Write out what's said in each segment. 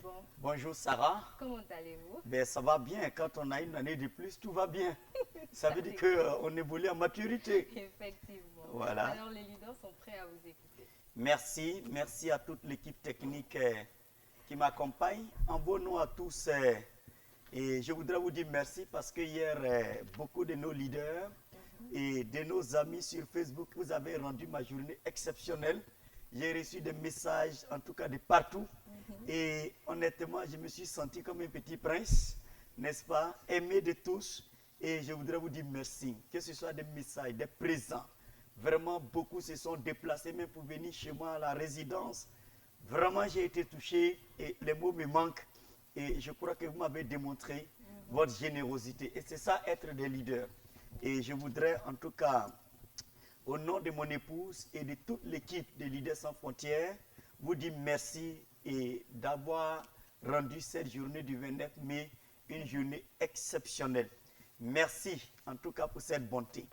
Alban. Bonjour Sarah. Comment allez-vous? Ben, ça va bien. Quand on a une année de plus, tout va bien. Ça veut dire qu'on évolue en maturité. Effectivement. Voilà. Alors les leaders sont prêts à vous écouter. Merci à toute l'équipe technique qui m'accompagne. En bon nom à tous, et je voudrais vous dire merci parce que hier, beaucoup de nos leaders et de nos amis sur Facebook, vous avez rendu ma journée exceptionnelle. J'ai reçu des messages, en tout cas de partout. Et honnêtement, je me suis senti comme un petit prince, n'est-ce pas, aimé de tous. Et je voudrais vous dire merci, que ce soit des messages, des présents. Vraiment, beaucoup se sont déplacés même pour venir chez moi à la résidence. Vraiment, j'ai été touché et les mots me manquent. Et je crois que vous m'avez démontré votre générosité. Et c'est ça, être des leaders. Et je voudrais en tout cas, au nom de mon épouse et de toute l'équipe des Leaders sans frontières, vous dire merci et d'avoir rendu cette journée du 29 mai une journée exceptionnelle. Merci en tout cas pour cette bonté.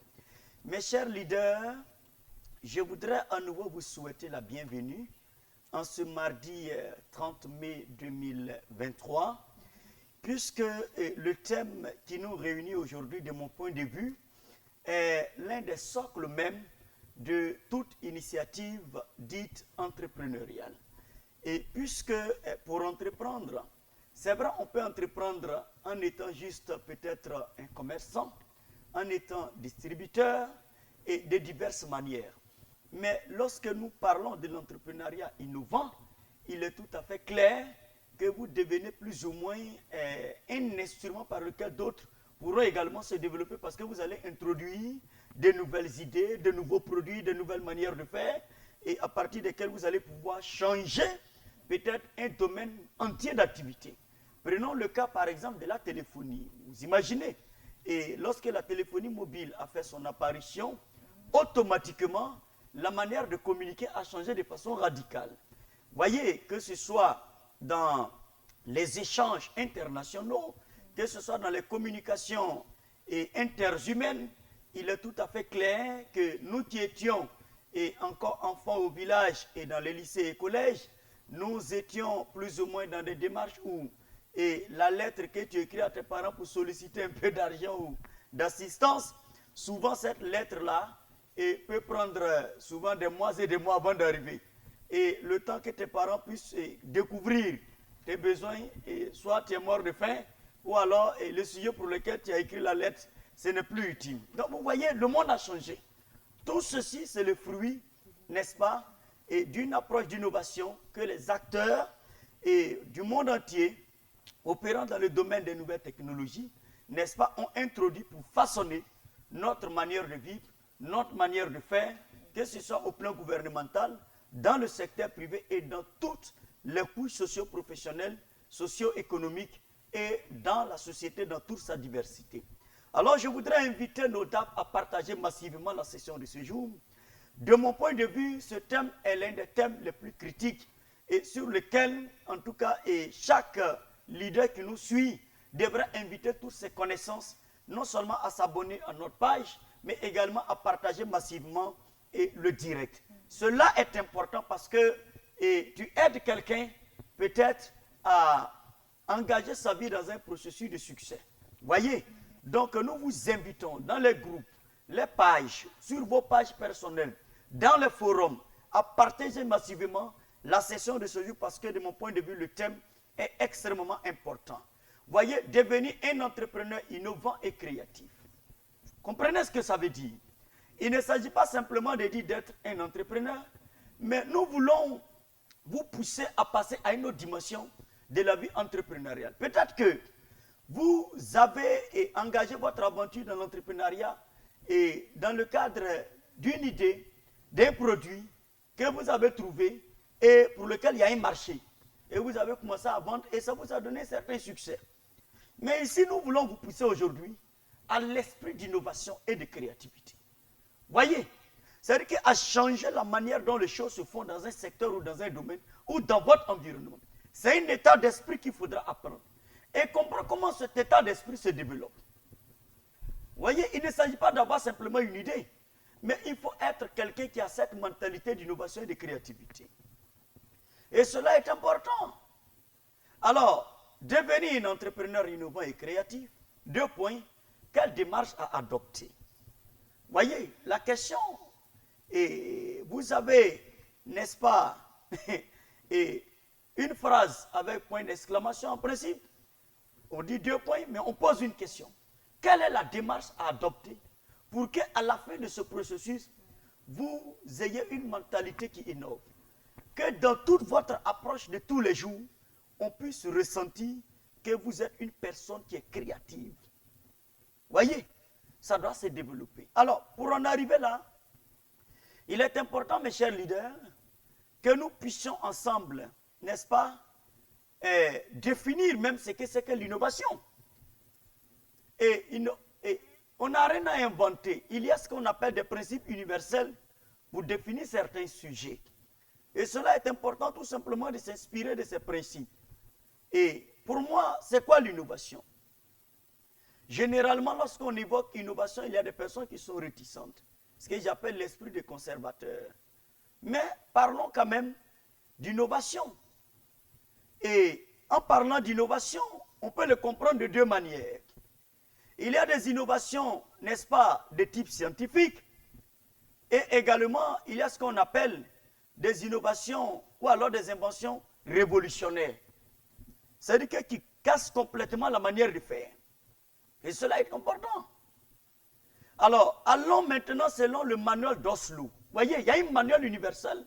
Mes chers leaders, je voudrais à nouveau vous souhaiter la bienvenue en ce mardi 30 mai 2023, puisque le thème qui nous réunit aujourd'hui, de mon point de vue, est l'un des socles même de toute initiative dite entrepreneuriale. Et puisque pour entreprendre, c'est vrai, on peut entreprendre en étant juste peut-être un commerçant, en étant distributeur et de diverses manières. Mais lorsque nous parlons de l'entrepreneuriat innovant, il est tout à fait clair que vous devenez plus ou moins un instrument par lequel d'autres pourront également se développer parce que vous allez introduire de nouvelles idées, de nouveaux produits, de nouvelles manières de faire et à partir desquelles vous allez pouvoir changer peut-être un domaine entier d'activité. Prenons le cas par exemple de la téléphonie. Vous imaginez, et lorsque la téléphonie mobile a fait son apparition, automatiquement, la manière de communiquer a changé de façon radicale. Voyez, que ce soit dans les échanges internationaux, que ce soit dans les communications interhumaines, il est tout à fait clair que nous qui étions encore enfants au village et dans les lycées et collèges, nous étions plus ou moins dans des démarches où la lettre que tu écris à tes parents pour solliciter un peu d'argent ou d'assistance, souvent cette lettre-là peut prendre souvent des mois et des mois avant d'arriver. Et le temps que tes parents puissent découvrir tes besoins, soit tu es mort de faim, ou alors le sujet pour lequel tu as écrit la lettre, ce n'est plus utile. Donc vous voyez, le monde a changé. Tout ceci, c'est le fruit, n'est-ce pas, d'une approche d'innovation que les acteurs du monde entier, opérant dans le domaine des nouvelles technologies, n'est-ce pas, ont introduit pour façonner notre manière de vivre, notre manière de faire, que ce soit au plan gouvernemental, dans le secteur privé et dans toutes les couches socio-professionnelles, socio-économiques et dans la société dans toute sa diversité. Alors je voudrais inviter nos dames à partager massivement la session de ce jour. De mon point de vue, ce thème est l'un des thèmes les plus critiques et sur lequel, en tout cas, chaque leader qui nous suit devrait inviter toutes ses connaissances, non seulement à s'abonner à notre page, mais également à partager massivement le direct. Cela est important parce que tu aides quelqu'un peut-être à engager sa vie dans un processus de succès. Voyez, donc nous vous invitons dans les groupes, les pages, sur vos pages personnelles, dans les forums, à partager massivement la session de ce jour parce que de mon point de vue, le thème est extrêmement important. Voyez, devenir un entrepreneur innovant et créatif. Comprenez ce que ça veut dire? Il ne s'agit pas simplement de dire d'être un entrepreneur, mais nous voulons vous pousser à passer à une autre dimension de la vie entrepreneuriale. Peut-être que vous avez engagé votre aventure dans l'entrepreneuriat et dans le cadre d'une idée, d'un produit que vous avez trouvé et pour lequel il y a un marché. Et vous avez commencé à vendre et ça vous a donné un certain succès. Mais ici, nous voulons vous pousser aujourd'hui à l'esprit d'innovation et de créativité. Voyez, c'est-à-dire qu'à changer la manière dont les choses se font dans un secteur ou dans un domaine ou dans votre environnement. C'est un état d'esprit qu'il faudra apprendre. Et comprendre comment cet état d'esprit se développe. Voyez, il ne s'agit pas d'avoir simplement une idée, mais il faut être quelqu'un qui a cette mentalité d'innovation et de créativité. Et cela est important. Alors, devenir un entrepreneur innovant et créatif, 2 points, quelle démarche à adopter? Voyez, la question, et vous avez, n'est-ce pas, et une phrase avec point d'exclamation en principe, on dit 2 points, mais on pose une question. Quelle est la démarche à adopter pour qu'à la fin de ce processus, vous ayez une mentalité qui innove? Que dans toute votre approche de tous les jours, on puisse ressentir que vous êtes une personne qui est créative. Voyez, ça doit se développer. Alors, pour en arriver là, il est important, mes chers leaders, que nous puissions ensemble, n'est-ce pas, définir même ce que c'est que l'innovation. Et on n'a rien à inventer. Il y a ce qu'on appelle des principes universels pour définir certains sujets. Et cela est important tout simplement de s'inspirer de ces principes. Et pour moi, c'est quoi l'innovation? Généralement, lorsqu'on évoque innovation, il y a des personnes qui sont réticentes. Ce que j'appelle l'esprit de conservateur. Mais parlons quand même d'innovation. Et en parlant d'innovation, on peut le comprendre de 2 manières. Il y a des innovations, n'est-ce pas, de type scientifique. Et également, il y a ce qu'on appelle des innovations ou alors des inventions révolutionnaires. C'est-à-dire qui cassent complètement la manière de faire. Et cela est important. Alors, allons maintenant selon le manuel d'Oslo. Vous voyez, il y a un manuel universel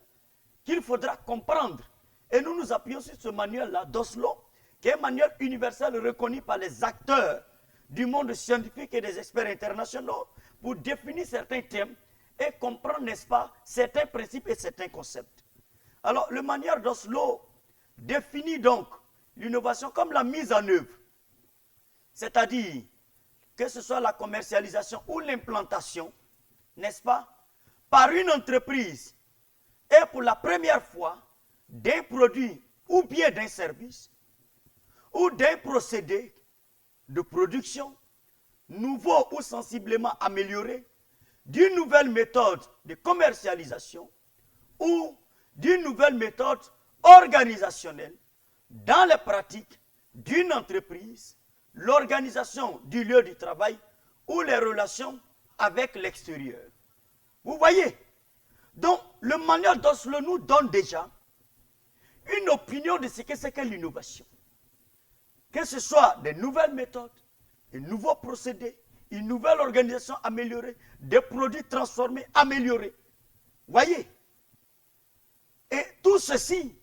qu'il faudra comprendre. Et nous nous appuyons sur ce manuel-là d'Oslo, qui est un manuel universel reconnu par les acteurs du monde scientifique et des experts internationaux pour définir certains thèmes et comprendre, n'est-ce pas, certains principes et certains concepts. Alors, le manuel d'Oslo définit donc l'innovation comme la mise en œuvre, c'est-à-dire que ce soit la commercialisation ou l'implantation, n'est-ce pas, par une entreprise et pour la première fois d'un produit ou bien d'un service ou d'un procédé de production nouveau ou sensiblement amélioré, d'une nouvelle méthode de commercialisation ou d'une nouvelle méthode organisationnelle dans les pratiques d'une entreprise, l'organisation du lieu du travail ou les relations avec l'extérieur. Vous voyez? Donc, le manuel d'Oslo nous donne déjà une opinion de ce que c'est que l'innovation. Que ce soit des nouvelles méthodes, de nouveaux procédés, une nouvelle organisation améliorée, des produits transformés, améliorés. Voyez? Et tout ceci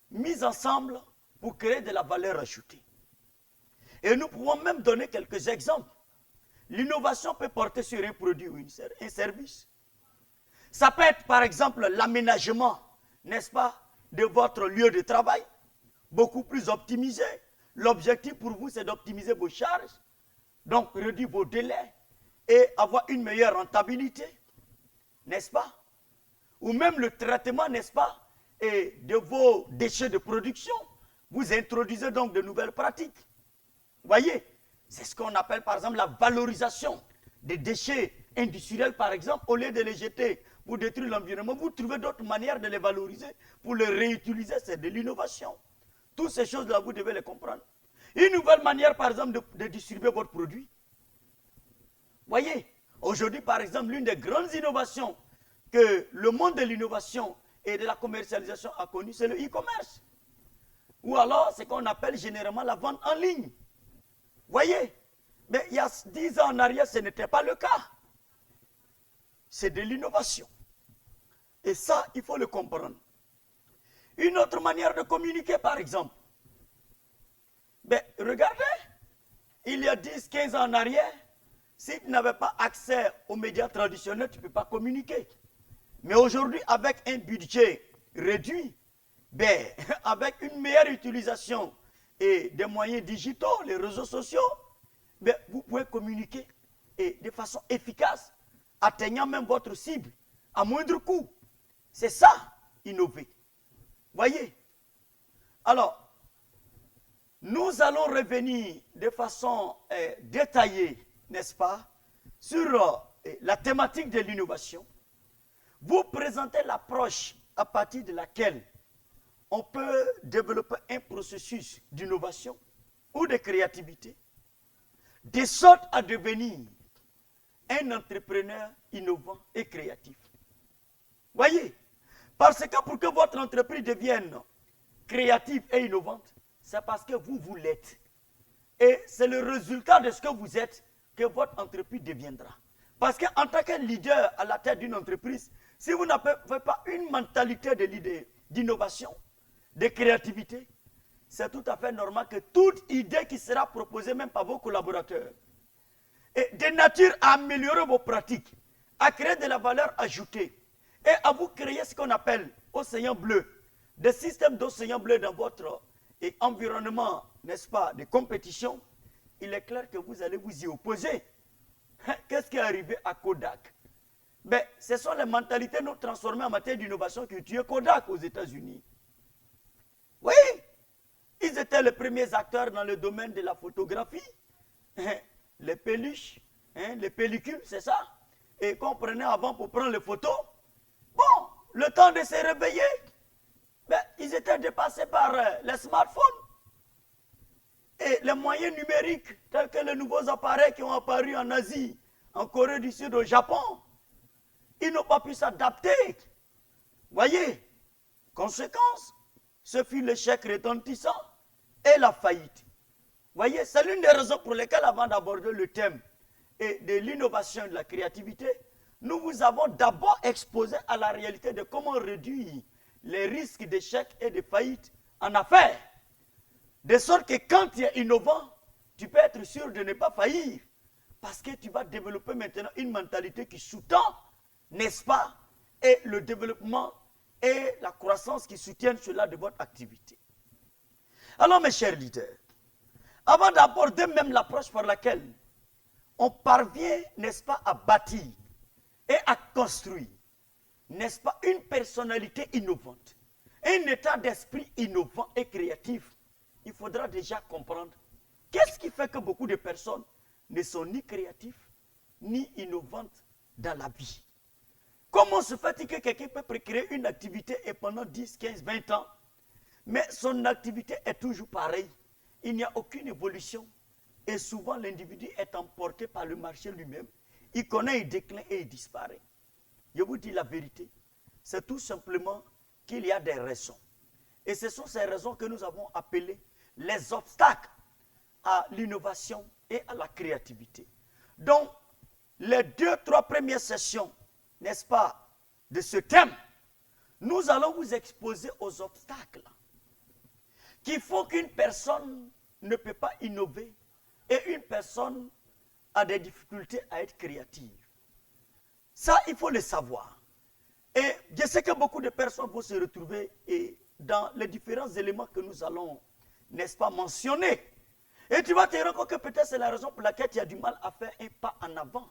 mis ensemble pour créer de la valeur ajoutée. Et nous pouvons même donner quelques exemples. L'innovation peut porter sur un produit ou un service. Ça peut être par exemple l'aménagement, n'est-ce pas, de votre lieu de travail, beaucoup plus optimisé. L'objectif pour vous, c'est d'optimiser vos charges, donc réduire vos délais et avoir une meilleure rentabilité, n'est-ce pas? Ou même le traitement, n'est-ce pas, et de vos déchets de production. Vous introduisez donc de nouvelles pratiques. Voyez, c'est ce qu'on appelle par exemple la valorisation des déchets industriels, par exemple, au lieu de les jeter pour détruire l'environnement, vous trouvez d'autres manières de les valoriser pour les réutiliser, c'est de l'innovation. Toutes ces choses-là, vous devez les comprendre. Une nouvelle manière, par exemple, de distribuer votre produit. Voyez, aujourd'hui, par exemple, l'une des grandes innovations que le monde de l'innovation et de la commercialisation a connu, c'est le e-commerce. Ou alors, ce qu'on appelle généralement la vente en ligne. Voyez, mais il y a 10 ans en arrière, ce n'était pas le cas. C'est de l'innovation. Et ça, il faut le comprendre. Une autre manière de communiquer, par exemple. Mais regardez, il y a 10, 15 ans en arrière, si tu n'avais pas accès aux médias traditionnels, tu ne peux pas communiquer. Mais aujourd'hui, avec un budget réduit, ben, avec une meilleure utilisation et des moyens digitaux, les réseaux sociaux, ben, vous pouvez communiquer et de façon efficace, atteignant même votre cible à moindre coût. C'est ça, innover. Voyez? Alors, nous allons revenir de façon détaillée, n'est-ce pas, sur la thématique de l'innovation. Vous présentez l'approche à partir de laquelle on peut développer un processus d'innovation ou de créativité, de sorte à devenir un entrepreneur innovant et créatif. Voyez, parce que pour que votre entreprise devienne créative et innovante, c'est parce que vous l'êtes. Et c'est le résultat de ce que vous êtes que votre entreprise deviendra. Parce qu'en tant que leader à la tête d'une entreprise, si vous n'avez pas une mentalité de leader, d'innovation, de créativité, c'est tout à fait normal que toute idée qui sera proposée même par vos collaborateurs est de nature à améliorer vos pratiques, à créer de la valeur ajoutée et à vous créer ce qu'on appelle océan bleu, des systèmes d'océan bleu dans votre environnement, n'est-ce pas, de compétition. Il est clair que vous allez vous y opposer. Qu'est-ce qui est arrivé à Kodak? Ben, ce sont les mentalités non transformées en matière d'innovation qui ont tué Kodak aux États-Unis. Oui, ils étaient les premiers acteurs dans le domaine de la photographie. Les peluches, les pellicules, c'est ça. Et qu'on prenait avant pour prendre les photos. Bon, le temps de se réveiller, ben, ils étaient dépassés par les smartphones. Et les moyens numériques, tels que les nouveaux appareils qui ont apparu en Asie, en Corée du Sud, au Japon, ils n'ont pas pu s'adapter. Voyez, conséquence, ce fut l'échec retentissant et la faillite. Voyez, c'est l'une des raisons pour lesquelles, avant d'aborder le thème de l'innovation et de la créativité, nous vous avons d'abord exposé à la réalité de comment réduire les risques d'échec et de faillite en affaires. De sorte que quand tu es innovant, tu peux être sûr de ne pas faillir. Parce que tu vas développer maintenant une mentalité qui sous-tend, n'est-ce pas, et le développement et la croissance qui soutiennent cela de votre activité. Alors mes chers leaders, avant d'aborder même l'approche par laquelle on parvient, n'est-ce pas, à bâtir et à construire, n'est-ce pas, une personnalité innovante, un état d'esprit innovant et créatif, il faudra déjà comprendre qu'est-ce qui fait que beaucoup de personnes ne sont ni créatifs, ni innovantes dans la vie. Comment se fait-il que quelqu'un peut créer une activité et pendant 10, 15, 20 ans, mais son activité est toujours pareille, il n'y a aucune évolution, et souvent l'individu est emporté par le marché lui-même, il connaît un déclin et il disparaît. Je vous dis la vérité, c'est tout simplement qu'il y a des raisons. Et ce sont ces raisons que nous avons appelées les obstacles à l'innovation et à la créativité. Donc, les 2-3 premières sessions, n'est-ce pas, de ce thème, nous allons vous exposer aux obstacles qui font qu'une personne ne peut pas innover et une personne a des difficultés à être créative. Ça, il faut le savoir. Et je sais que beaucoup de personnes vont se retrouver dans les différents éléments que nous allons, n'est-ce pas, mentionner. Et tu vas te rendre compte que peut-être c'est la raison pour laquelle tu as du mal à faire un pas en avant.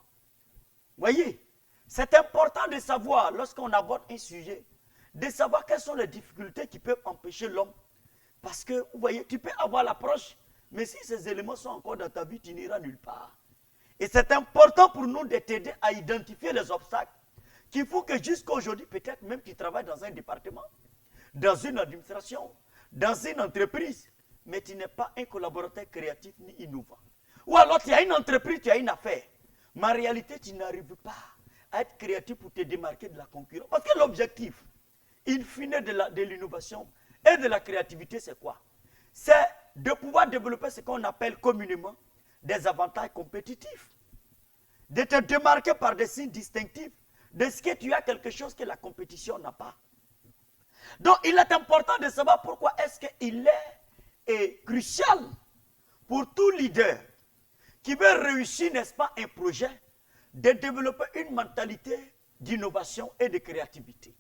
Voyez, c'est important de savoir, lorsqu'on aborde un sujet, de savoir quelles sont les difficultés qui peuvent empêcher l'homme. Parce que, vous voyez, tu peux avoir l'approche, mais si ces éléments sont encore dans ta vie, tu n'iras nulle part. Et c'est important pour nous de t'aider à identifier les obstacles qu'il faut que jusqu'à aujourd'hui, peut-être même tu travailles dans un département, dans une administration, dans une entreprise, mais tu n'es pas un collaborateur créatif ni innovant. Ou alors tu as une entreprise, tu as une affaire, mais en réalité tu n'arrives pas à être créatif pour te démarquer de la concurrence. Parce que l'objectif, in fine de l'innovation et de la créativité, c'est quoi? C'est de pouvoir développer ce qu'on appelle communément des avantages compétitifs. De te démarquer par des signes distinctifs de ce que tu as quelque chose que la compétition n'a pas. Donc, il est important de savoir pourquoi est-ce qu'il est crucial pour tout leader qui veut réussir, n'est-ce pas, un projet, de développer une mentalité d'innovation et de créativité.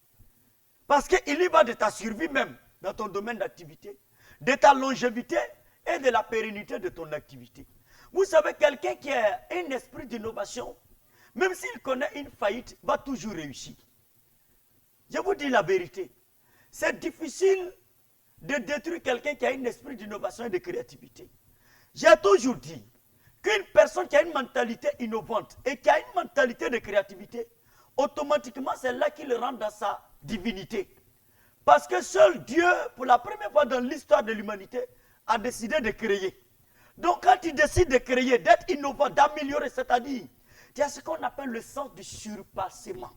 Parce qu'il y va de ta survie même dans ton domaine d'activité, de ta longévité et de la pérennité de ton activité. Vous savez, quelqu'un qui a un esprit d'innovation, même s'il connaît une faillite, va toujours réussir. Je vous dis la vérité. C'est difficile de détruire quelqu'un qui a un esprit d'innovation et de créativité. J'ai toujours dit qu'une personne qui a une mentalité innovante et qui a une mentalité de créativité, automatiquement, c'est là qu'il rentre dans sa divinité. Parce que seul Dieu, pour la première fois dans l'histoire de l'humanité, a décidé de créer. Donc quand il décide de créer, d'être innovant, d'améliorer, c'est-à-dire, il y a ce qu'on appelle le sens du surpassement.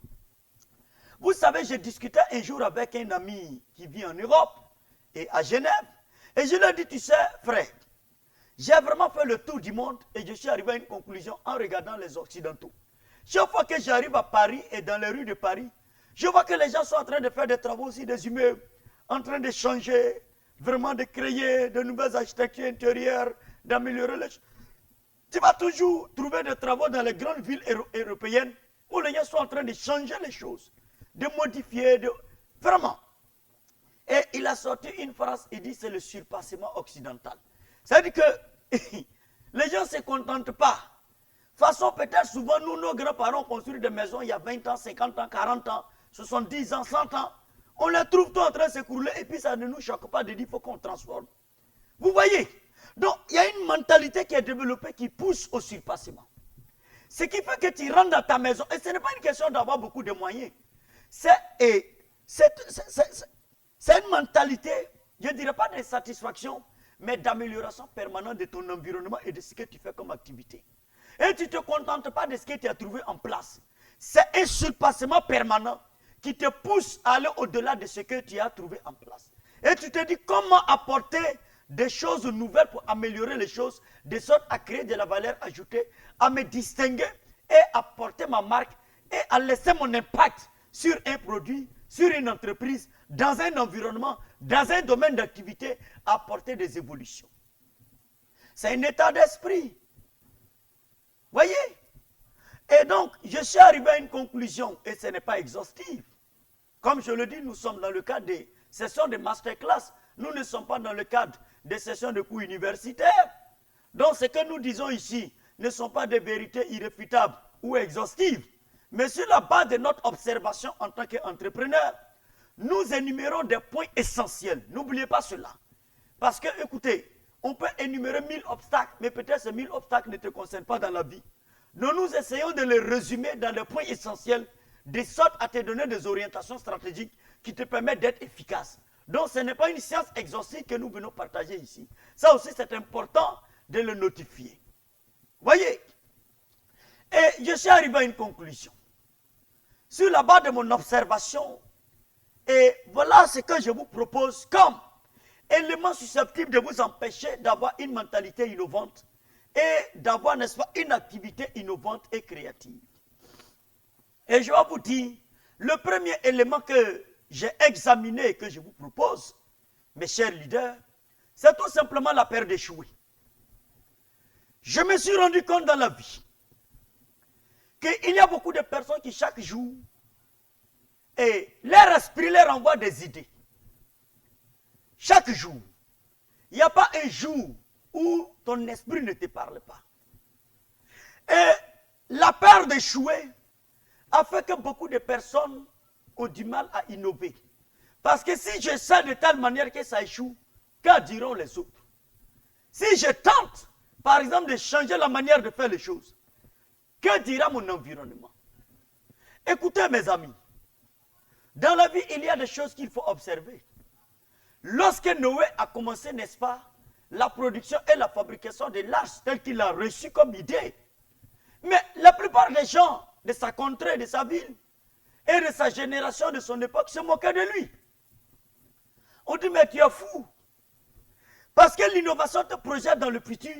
Vous savez, j'ai discuté un jour avec un ami qui vit en Europe et à Genève, et je lui ai dit, tu sais, frère, j'ai vraiment fait le tour du monde et je suis arrivé à une conclusion en regardant les Occidentaux. Chaque fois que j'arrive à Paris et dans les rues de Paris, je vois que les gens sont en train de faire des travaux aussi, des immeubles, en train de changer, vraiment de créer de nouvelles architectures intérieures, d'améliorer les choses. Tu vas toujours trouver des travaux dans les grandes villes européennes où les gens sont en train de changer les choses, de modifier, vraiment. Et il a sorti une phrase, il dit c'est le surpassement occidental. C'est-à-dire que les gens ne se contentent pas. De toute façon, peut-être souvent, nous, nos grands-parents ont construit des maisons il y a 20 ans, 50 ans, 40 ans, 70 ans, 100 ans. On les trouve tous en train de s'écrouler et puis ça ne nous choque pas de dire qu'il faut qu'on transforme. Vous voyez? Donc, il y a une mentalité qui est développée qui pousse au surpassement. Ce qui fait que tu rentres dans ta maison, et ce n'est pas une question d'avoir beaucoup de moyens. C'est une mentalité, je ne dirais pas de satisfaction, mais d'amélioration permanente de ton environnement et de ce que tu fais comme activité. Et tu ne te contentes pas de ce que tu as trouvé en place. C'est un surpassement permanent qui te pousse à aller au-delà de ce que tu as trouvé en place. Et tu te dis comment apporter des choses nouvelles pour améliorer les choses, de sorte à créer de la valeur ajoutée, à me distinguer et à porter ma marque et à laisser mon impact sur un produit, sur une entreprise, dans un environnement, dans un domaine d'activité, à apporter des évolutions. C'est un état d'esprit. Voyez? Et donc, je suis arrivé à une conclusion, et ce n'est pas exhaustif. Comme je le dis, nous sommes dans le cadre des sessions de masterclass. Nous ne sommes pas dans le cadre des sessions de cours universitaires. Donc, ce que nous disons ici ne sont pas des vérités irréfutables ou exhaustives. Mais sur la base de notre observation en tant qu'entrepreneur, nous énumérons des points essentiels. N'oubliez pas cela. Parce que, écoutez, on peut énumérer 1000 obstacles, mais peut-être ces 1000 obstacles ne te concernent pas dans la vie. Donc nous essayons de les résumer dans les points essentiels, de sorte à te donner des orientations stratégiques qui te permettent d'être efficace. Donc ce n'est pas une science exhaustive que nous venons partager ici. Ça aussi c'est important de le notifier. Voyez? Et je suis arrivé à une conclusion. Sur la base de mon observation, et voilà ce que je vous propose comme élément susceptible de vous empêcher d'avoir une mentalité innovante et d'avoir, n'est-ce pas, une activité innovante et créative. Et je vais vous dire, le premier élément que j'ai examiné et que je vous propose, mes chers leaders, c'est tout simplement la peur d'échouer. Je me suis rendu compte dans la vie qu'il y a beaucoup de personnes qui chaque jour, et leur esprit leur envoie des idées. Chaque jour. Il n'y a pas un jour où ton esprit ne te parle pas. Et la peur d'échouer a fait que beaucoup de personnes ont du mal à innover. Parce que si je sais de telle manière que ça échoue, que diront les autres? Si je tente, par exemple, de changer la manière de faire les choses, que dira mon environnement? Écoutez mes amis, dans la vie, il y a des choses qu'il faut observer. Lorsque Noé a commencé, n'est-ce pas, la production et la fabrication de l'arche telle qu'il l'a reçue comme idée, mais la plupart des gens de sa contrée, de sa ville, et de sa génération, de son époque, se moquaient de lui. On dit, mais tu es fou. Parce que l'innovation te projette dans le futur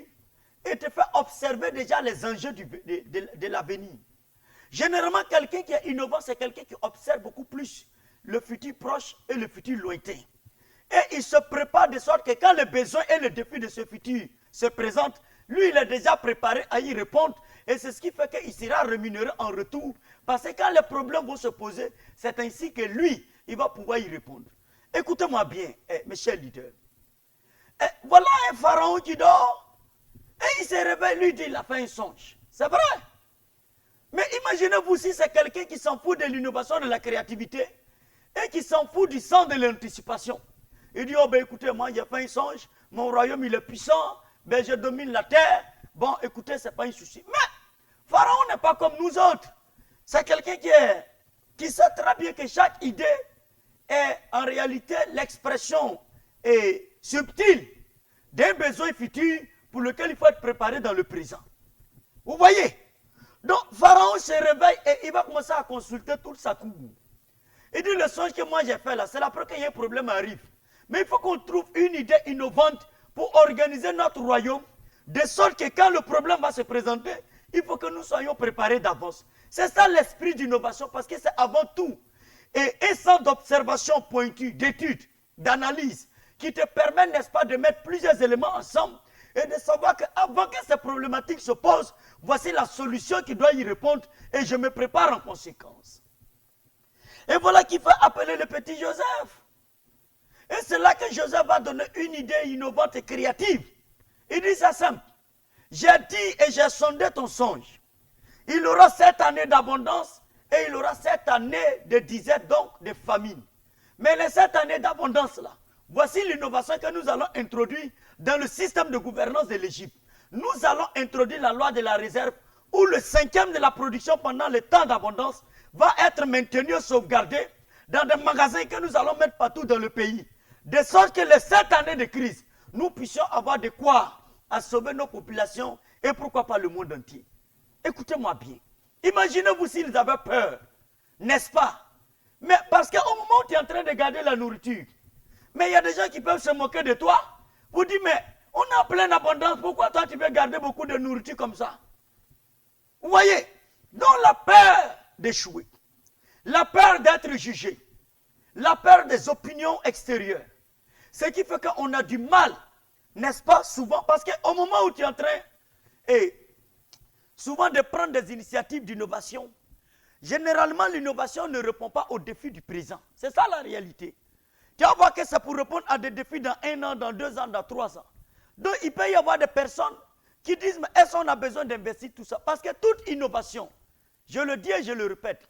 et te fait observer déjà les enjeux de l'avenir. Généralement, quelqu'un qui est innovant, c'est quelqu'un qui observe beaucoup plus le futur proche et le futur lointain. Et il se prépare de sorte que quand les besoins et les défis de ce futur se présentent, lui, il est déjà préparé à y répondre. Et c'est ce qui fait qu'il sera rémunéré en retour. Parce que quand les problèmes vont se poser, c'est ainsi que lui, il va pouvoir y répondre. Écoutez-moi bien, mes chers leaders. Voilà un pharaon qui dort. Et il se réveille, lui dit, il a fait un songe. C'est vrai. Mais imaginez-vous si c'est quelqu'un qui s'en fout de l'innovation, de la créativité, et qui s'en fout du sens de l'anticipation. Il dit, oh ben écoutez, moi j'ai fait un songe, mon royaume il est puissant, ben je domine la terre. Bon, écoutez, c'est pas un souci. Mais Pharaon n'est pas comme nous autres. C'est quelqu'un qui sait très bien que chaque idée est en réalité l'expression subtile d'un besoin futur pour lequel il faut être préparé dans le présent. Vous voyez? Donc, Pharaon se réveille et il va commencer à consulter toute sa cour. Il dit, le songe que moi j'ai fait là, c'est la première fois qu'il y a un problème arrive. Mais il faut qu'on trouve une idée innovante pour organiser notre royaume, de sorte que quand le problème va se présenter, il faut que nous soyons préparés d'avance. C'est ça l'esprit d'innovation, parce que c'est avant tout un centre d'observation pointu, d'étude, d'analyse, qui te permet, n'est-ce pas, de mettre plusieurs éléments ensemble et de savoir qu'avant que ces problématiques se posent, voici la solution qui doit y répondre et je me prépare en conséquence. Et voilà qui fait appeler le petit Joseph. Et c'est là que Joseph va donner une idée innovante et créative. Il dit ça simple. J'ai dit et j'ai sondé ton songe. Il aura 7 années d'abondance et il aura 7 années de disette, donc de famine. Mais les 7 années d'abondance là, voici l'innovation que nous allons introduire dans le système de gouvernance de l'Égypte. Nous allons introduire la loi de la réserve où le 5e de la production pendant le temps d'abondance va être maintenu et sauvegardé dans des magasins que nous allons mettre partout dans le pays. De sorte que les 7 années de crise, nous puissions avoir de quoi à sauver nos populations et pourquoi pas le monde entier. Écoutez-moi bien. Imaginez-vous s'ils avaient peur, n'est-ce pas? Mais parce qu'au moment où tu es en train de garder la nourriture, mais il y a des gens qui peuvent se moquer de toi. Vous dites, mais on est en pleine abondance, pourquoi toi tu veux garder beaucoup de nourriture comme ça? Vous voyez? Donc la peur d'échouer, la peur d'être jugé, la peur des opinions extérieures, ce qui fait qu'on a du mal, n'est-ce pas, souvent, parce qu'au moment où tu es en train, souvent de prendre des initiatives d'innovation, généralement l'innovation ne répond pas aux défis du présent. C'est ça la réalité. Tu vas voir que c'est pour répondre à des défis dans 1 an, dans 2 ans, dans 3 ans. Donc il peut y avoir des personnes qui disent, mais est-ce qu'on a besoin d'investir tout ça? Parce que toute innovation, je le dis et je le répète,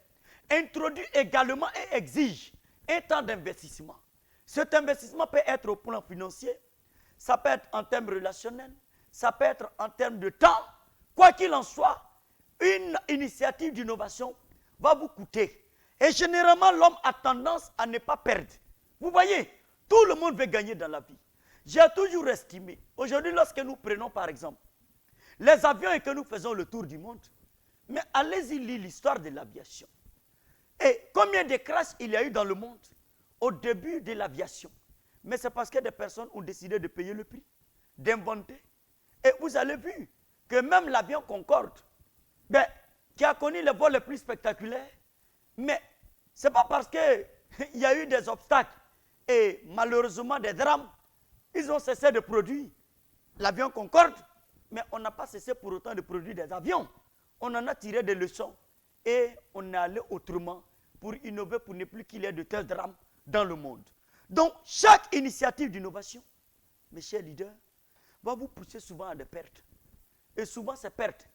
introduit également et exige un temps d'investissement. Cet investissement peut être au plan financier, ça peut être en termes relationnels, ça peut être en termes de temps. Quoi qu'il en soit, une initiative d'innovation va vous coûter. Et généralement, l'homme a tendance à ne pas perdre. Vous voyez, tout le monde veut gagner dans la vie. J'ai toujours estimé, aujourd'hui lorsque nous prenons par exemple les avions et que nous faisons le tour du monde, mais allez-y lire l'histoire de l'aviation. Et combien de crashs il y a eu dans le monde au début de l'aviation? Mais c'est parce que des personnes ont décidé de payer le prix, d'inventer. Et vous avez vu que même l'avion Concorde, qui a connu les vols les plus spectaculaires, mais ce n'est pas parce qu'il y a eu des obstacles et malheureusement des drames, ils ont cessé de produire l'avion Concorde, mais on n'a pas cessé pour autant de produire des avions. On en a tiré des leçons et on est allé autrement pour innover, pour ne plus qu'il y ait de tels drames dans le monde. Donc, chaque initiative d'innovation, mes chers leaders, va vous pousser souvent à des pertes. Et souvent, ces pertes,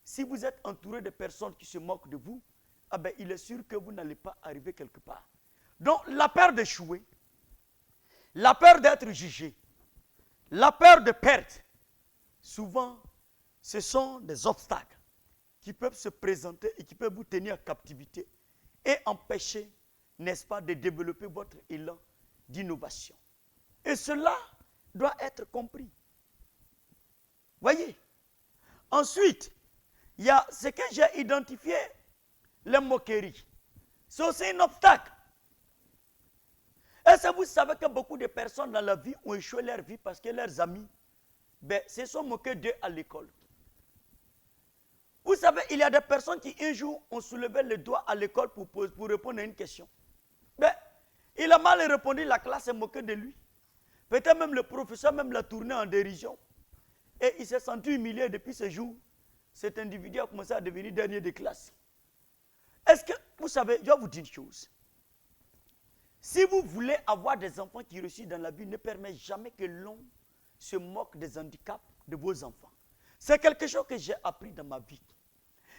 si vous êtes entouré de personnes qui se moquent de vous, il est sûr que vous n'allez pas arriver quelque part. Donc, la peur d'échouer, la peur d'être jugé, la peur de perte, souvent, ce sont des obstacles qui peuvent se présenter et qui peuvent vous tenir en captivité et empêcher, n'est-ce pas, de développer votre élan d'innovation. Et cela doit être compris. Voyez. Ensuite, il y a ce que j'ai identifié, les moqueries. C'est aussi un obstacle. Est-ce que vous savez que beaucoup de personnes dans la vie ont échoué leur vie parce que leurs amis se sont moqués d'eux à l'école? Vous savez, il y a des personnes qui un jour ont soulevé le doigt à l'école pour répondre à une question. Il a mal répondu, la classe s'est moquée de lui. Peut-être même le professeur même l'a tourné en dérision. Et il s'est senti humilié depuis ce jour. Cet individu a commencé à devenir dernier de classe. Est-ce que, vous savez, je vais vous dire une chose. Si vous voulez avoir des enfants qui réussissent dans la vie, ne permettez jamais que l'on se moque des handicaps de vos enfants. C'est quelque chose que j'ai appris dans ma vie.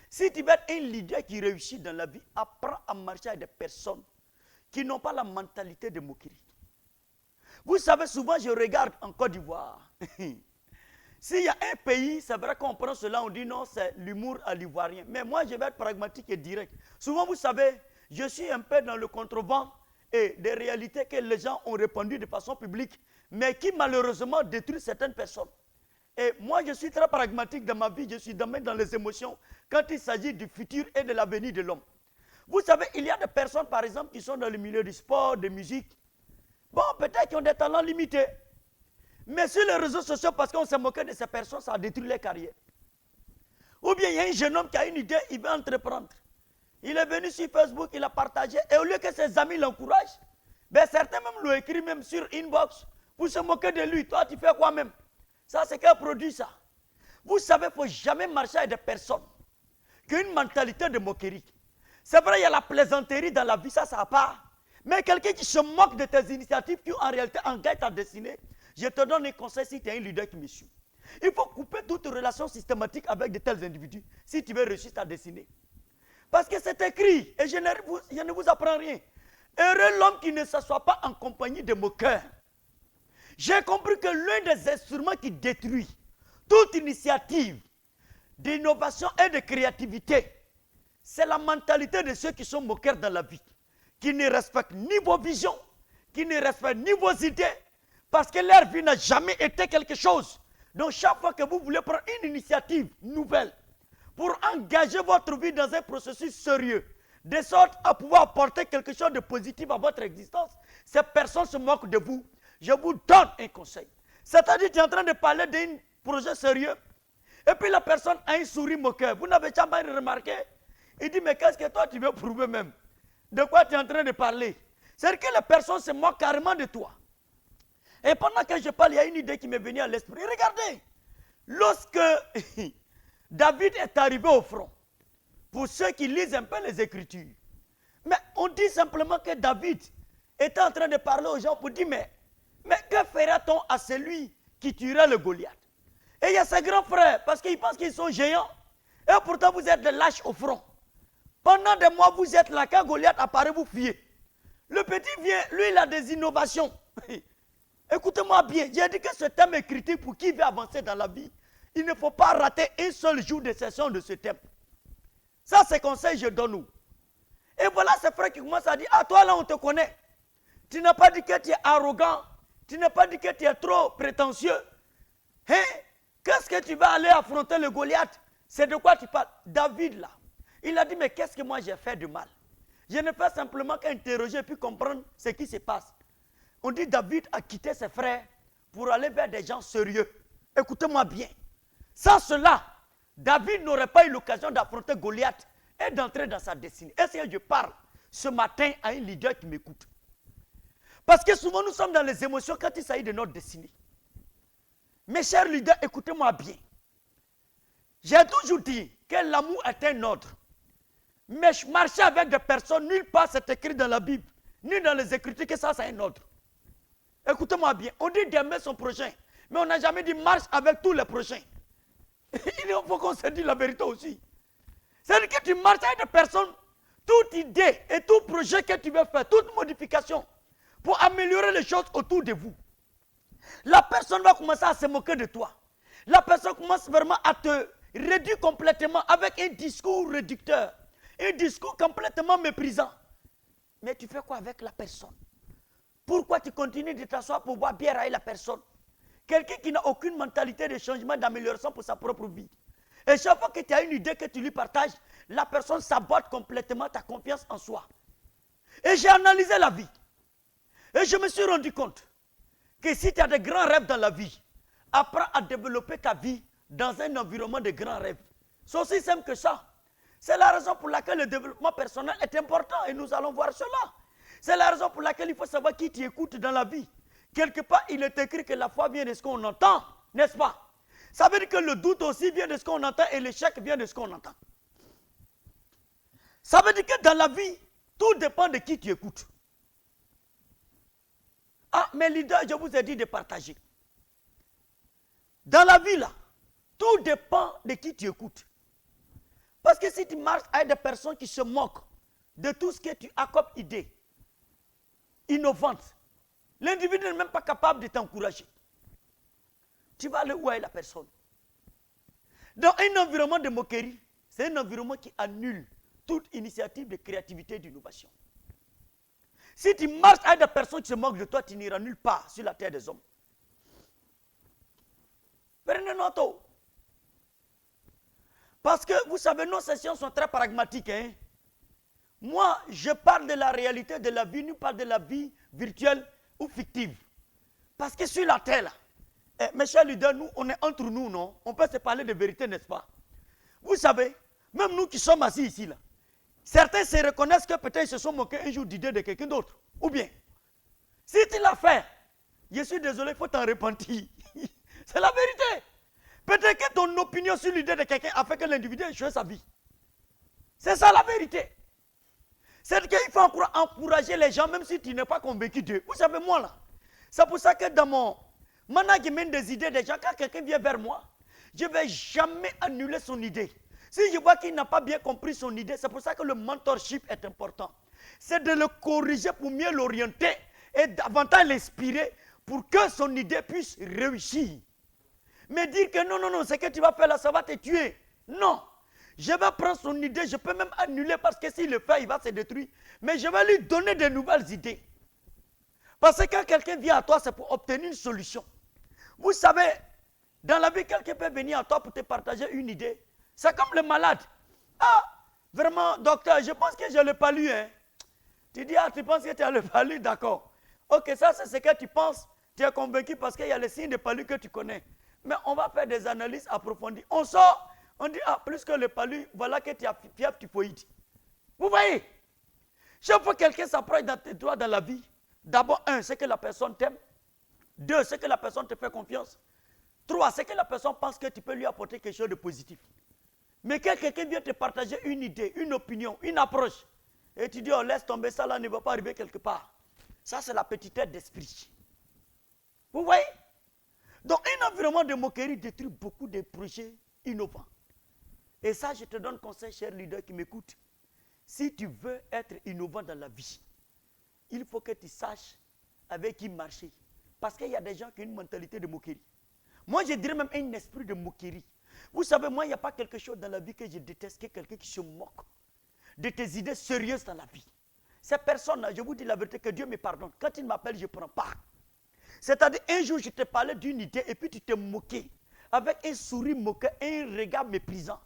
Si tu veux être un leader qui réussit dans la vie, apprends à marcher avec des personnes qui n'ont pas la mentalité de moquerie. Vous savez, souvent je regarde en Côte d'Ivoire. S'il y a un pays, c'est vrai qu'on prend cela, on dit non, c'est l'humour à l'ivoirien. Mais moi, je vais être pragmatique et direct. Souvent, vous savez, je suis un peu dans le contrebas et des réalités que les gens ont répandues de façon publique, mais qui malheureusement détruisent certaines personnes. Et moi, je suis très pragmatique dans ma vie, je suis domaine dans les émotions quand il s'agit du futur et de l'avenir de l'homme. Vous savez, il y a des personnes, par exemple, qui sont dans le milieu du sport, de musique. Bon, peut-être qu'ils ont des talents limités. Mais sur les réseaux sociaux, parce qu'on s'est moqué de ces personnes, ça a détruit leur carrière. Ou bien il y a un jeune homme qui a une idée, il veut entreprendre. Il est venu sur Facebook, il a partagé, et au lieu que ses amis l'encouragent, ben certains même l'ont écrit même sur Inbox pour se moquer de lui. Toi, tu fais quoi même? Ça, c'est quel produit ça? Vous savez, il ne faut jamais marcher avec des personnes qui ont une mentalité de moquerie. C'est vrai, il y a la plaisanterie dans la vie, ça part. Mais quelqu'un qui se moque de tes initiatives, qui en réalité engage ta destinée, je te donne un conseil si tu es un leader qui me suit. Il faut couper toute relation systématique avec de tels individus si tu veux réussir ta destinée. Parce que c'est écrit, et je ne vous apprends rien. Heureux l'homme qui ne s'assoit pas en compagnie de moqueurs. J'ai compris que l'un des instruments qui détruit toute initiative d'innovation et de créativité, c'est la mentalité de ceux qui sont moqueurs dans la vie, qui ne respectent ni vos visions, qui ne respectent ni vos idées, parce que leur vie n'a jamais été quelque chose. Donc chaque fois que vous voulez prendre une initiative nouvelle pour engager votre vie dans un processus sérieux, de sorte à pouvoir apporter quelque chose de positif à votre existence, ces personnes se moquent de vous. Je vous donne un conseil. C'est-à-dire que tu es en train de parler d'un projet sérieux, et puis la personne a un sourire moqueur. Vous n'avez jamais remarqué? Il dit, mais qu'est-ce que toi tu veux prouver même? De quoi tu es en train de parler? C'est-à-dire que la personne se moque carrément de toi. Et pendant que je parle, il y a une idée qui m'est venue à l'esprit. Regardez, lorsque David est arrivé au front, pour ceux qui lisent un peu les Écritures, mais on dit simplement que David était en train de parler aux gens pour dire, mais que fera-t-on à celui qui tuera le Goliath? Et il y a ses grands frères, parce qu'ils pensent qu'ils sont géants, et pourtant vous êtes des lâches au front. Pendant des mois, vous êtes là, quand Goliath apparaît, vous fuyez. Le petit vient, lui, il a des innovations. Écoutez-moi bien, j'ai dit que ce thème est critique pour qui veut avancer dans la vie. Il ne faut pas rater un seul jour de session de ce thème. Ça, c'est conseil que je donne nous. Et voilà ces frères qui commencent à dire, ah, toi là, on te connaît. Tu n'as pas dit que tu es arrogant. Tu n'as pas dit que tu es trop prétentieux. Hein? Qu'est-ce que tu vas aller affronter le Goliath? C'est de quoi tu parles? David là, il a dit, mais qu'est-ce que moi j'ai fait de mal? Je ne fais simplement qu'interroger et puis comprendre ce qui se passe. On dit David a quitté ses frères pour aller vers des gens sérieux. Écoutez-moi bien. Sans cela, David n'aurait pas eu l'occasion d'affronter Goliath et d'entrer dans sa destinée. Est-ce que je parle ce matin à un leader qui m'écoute? Parce que souvent nous sommes dans les émotions quand il s'agit de notre destinée. Mes chers leaders, écoutez-moi bien. J'ai toujours dit que l'amour est un ordre. Mais marcher avec des personnes, nulle part c'est écrit dans la Bible, ni dans les Écritures que ça c'est un ordre. Écoutez-moi bien, on dit d'aimer son prochain, mais on n'a jamais dit marche avec tous les prochains. Il faut qu'on se dise la vérité aussi. C'est-à-dire que tu marches avec des personnes, toute idée et tout projet que tu veux faire, toute modification, pour améliorer les choses autour de vous. La personne va commencer à se moquer de toi. La personne commence vraiment à te réduire complètement avec un discours réducteur, un discours complètement méprisant. Mais tu fais quoi avec la personne? Pourquoi tu continues de t'asseoir pour boire bière avec la personne? Quelqu'un qui n'a aucune mentalité de changement, d'amélioration pour sa propre vie. Et chaque fois que tu as une idée que tu lui partages, la personne sabote complètement ta confiance en soi. Et j'ai analysé la vie. Et je me suis rendu compte que si tu as de grands rêves dans la vie, apprends à développer ta vie dans un environnement de grands rêves. C'est aussi simple que ça. C'est la raison pour laquelle le développement personnel est important et nous allons voir cela. C'est la raison pour laquelle il faut savoir qui tu écoutes dans la vie. Quelque part, il est écrit que la foi vient de ce qu'on entend, n'est-ce pas? Ça veut dire que le doute aussi vient de ce qu'on entend et l'échec vient de ce qu'on entend. Ça veut dire que dans la vie, tout dépend de qui tu écoutes. Ah, mes leaders, je vous ai dit de partager. Dans la vie, là, tout dépend de qui tu écoutes. Parce que si tu marches avec des personnes qui se moquent de tout ce que tu as comme idée innovante, l'individu n'est même pas capable de t'encourager. Tu vas aller où avec la personne? Dans un environnement de moquerie, c'est un environnement qui annule toute initiative de créativité et d'innovation. Si tu marches avec des personnes qui se moquent de toi, tu n'iras nulle part sur la terre des hommes. Prenez note. Parce que vous savez, nos sessions sont très pragmatiques. Hein? Moi, je parle de la réalité de la vie, nous parlons de la vie virtuelle ou fictive. Parce que sur la terre, là, mes chers leaders, nous, on est entre nous, non? On peut se parler de vérité, n'est-ce pas? Vous savez, même nous qui sommes assis ici, là, certains se reconnaissent que peut-être ils se sont moqués un jour d'idée de quelqu'un d'autre. Ou bien, si tu l'as fait, je suis désolé, il faut t'en repentir. C'est la vérité. Peut-être que ton opinion sur l'idée de quelqu'un a fait que l'individu ait échoué sa vie. C'est ça la vérité. C'est qu'il faut encourager les gens, même si tu n'es pas convaincu d'eux. Vous savez, moi là, c'est pour ça que dans mon management des idées des gens, quand quelqu'un vient vers moi, je ne vais jamais annuler son idée. Si je vois qu'il n'a pas bien compris son idée, c'est pour ça que le mentorship est important. C'est de le corriger pour mieux l'orienter et davantage l'inspirer pour que son idée puisse réussir. Mais dire que non, ce que tu vas faire là, ça va te tuer. Non. Je vais prendre son idée, je peux même annuler parce que s'il le fait, il va se détruire. Mais je vais lui donner de nouvelles idées. Parce que quand quelqu'un vient à toi, c'est pour obtenir une solution. Vous savez, dans la vie, quelqu'un peut venir à toi pour te partager une idée. C'est comme le malade. Ah, vraiment, docteur, je pense que je l'ai pas lu. Hein. Tu dis, ah, tu penses que tu l'as pas lu, d'accord. Ok, ça c'est ce que tu penses. Tu es convaincu parce qu'il y a les signes de palu que tu connais. Mais on va faire des analyses approfondies. On sort, on dit, ah, plus que le palu, voilà que tu as fièvre typhoïde. Vous voyez? Chaque fois que quelqu'un s'approche de toi dans la vie, d'abord, un, c'est que la personne t'aime. Deux, c'est que la personne te fait confiance. Trois, c'est que la personne pense que tu peux lui apporter quelque chose de positif. Mais quand quelqu'un vient te partager une idée, une opinion, une approche, et tu dis, oh, laisse tomber, ça là ne va pas arriver quelque part. Ça, c'est la petitesse d'esprit. Vous voyez? Donc, un environnement de moquerie détruit beaucoup de projets innovants. Et ça, je te donne conseil, cher leader qui m'écoute. Si tu veux être innovant dans la vie, il faut que tu saches avec qui marcher. Parce qu'il y a des gens qui ont une mentalité de moquerie. Moi, je dirais même un esprit de moquerie. Vous savez, moi, il n'y a pas quelque chose dans la vie que je déteste que quelqu'un qui se moque de tes idées sérieuses dans la vie. Ces personnes-là, je vous dis la vérité, que Dieu me pardonne. Quand il m'appelle, je ne prends pas. C'est-à-dire, un jour, je te parlais d'une idée et puis tu te moquais. Avec un sourire moqueur et un regard méprisant.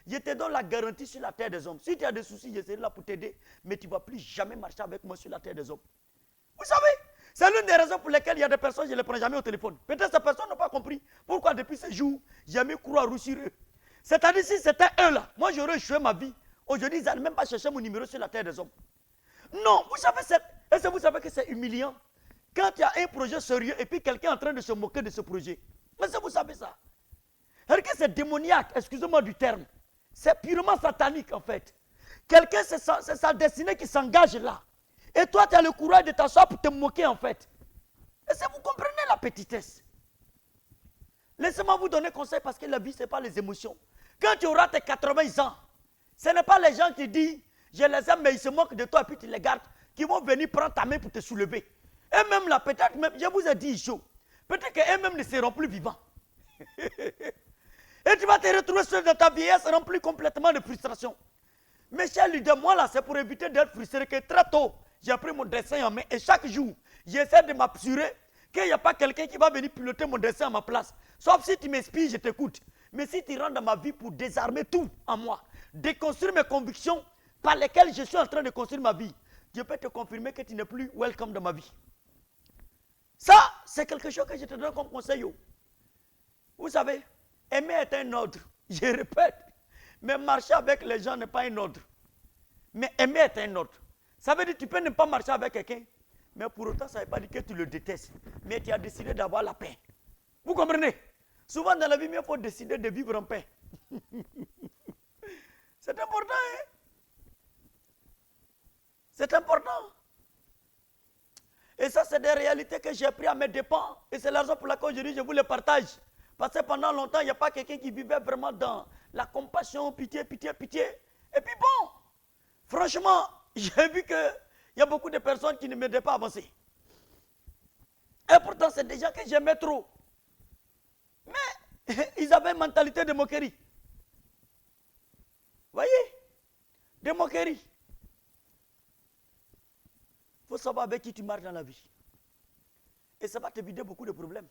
Je te donne la garantie sur la terre des hommes. Si tu as des soucis, je serai là pour t'aider. Mais tu ne vas plus jamais marcher avec moi sur la terre des hommes. Vous savez, c'est l'une des raisons pour lesquelles il y a des personnes, je ne les prends jamais au téléphone. Peut-être ces personnes n'ont pas compris pourquoi depuis ce jour, j'ai mis croix rouge sur eux. C'est-à-dire, si c'était eux là, moi j'aurais échoué ma vie. Aujourd'hui, ils n'allaient même pas chercher mon numéro sur la terre des hommes. Non, vous savez, est-ce que vous savez que c'est humiliant? Quand il y a un projet sérieux et puis quelqu'un est en train de se moquer de ce projet. Mais est-ce que vous savez ça? Regardez, c'est démoniaque, excusez-moi du terme. C'est purement satanique en fait. Quelqu'un, c'est sa destinée qui s'engage là. Et toi, tu as le courage de t'asseoir pour te moquer en fait. Est-ce que vous comprenez la petitesse? Laissez-moi vous donner conseil parce que la vie, ce n'est pas les émotions. Quand tu auras tes 80 ans, ce n'est pas les gens qui disent, je les aime mais ils se moquent de toi et puis tu les gardes, qui vont venir prendre ta main pour te soulever. Et même là, peut-être même, je vous ai dit chaud, peut-être qu'eux-mêmes ne seront plus vivants. Et tu vas te retrouver seul dans ta vieillesse remplie complètement de frustration. Mais cher leader, moi là, c'est pour éviter d'être frustré que très tôt, j'ai pris mon dessin en main et chaque jour, j'essaie de m'assurer qu'il n'y a pas quelqu'un qui va venir piloter mon dessin à ma place. Sauf si tu m'inspires, je t'écoute. Mais si tu rentres dans ma vie pour désarmer tout en moi, déconstruire mes convictions par lesquelles je suis en train de construire ma vie, je peux te confirmer que tu n'es plus welcome dans ma vie. Ça, c'est quelque chose que je te donne comme conseil. Vous savez, aimer est un ordre. Je répète, mais marcher avec les gens n'est pas un ordre. Mais aimer est un ordre. Ça veut dire que tu peux ne pas marcher avec quelqu'un, mais pour autant, ça ne veut pas dire que tu le détestes. Mais tu as décidé d'avoir la paix. Vous comprenez? Souvent dans la vie, il faut décider de vivre en paix. C'est important, hein? C'est important. Et ça, c'est des réalités que j'ai appris à mes dépens. Et c'est la raison pour laquelle aujourd'hui, je vous les partage. Parce que pendant longtemps, il n'y a pas quelqu'un qui vivait vraiment dans la compassion, pitié. Et puis bon, franchement, j'ai vu qu'il y a beaucoup de personnes qui ne m'aidaient pas à avancer. Et pourtant, c'est des gens que j'aimais trop. Mais ils avaient une mentalité de moquerie. Voyez? De moquerie. Il faut savoir avec qui tu marches dans la vie. Et ça va t'éviter beaucoup de problèmes.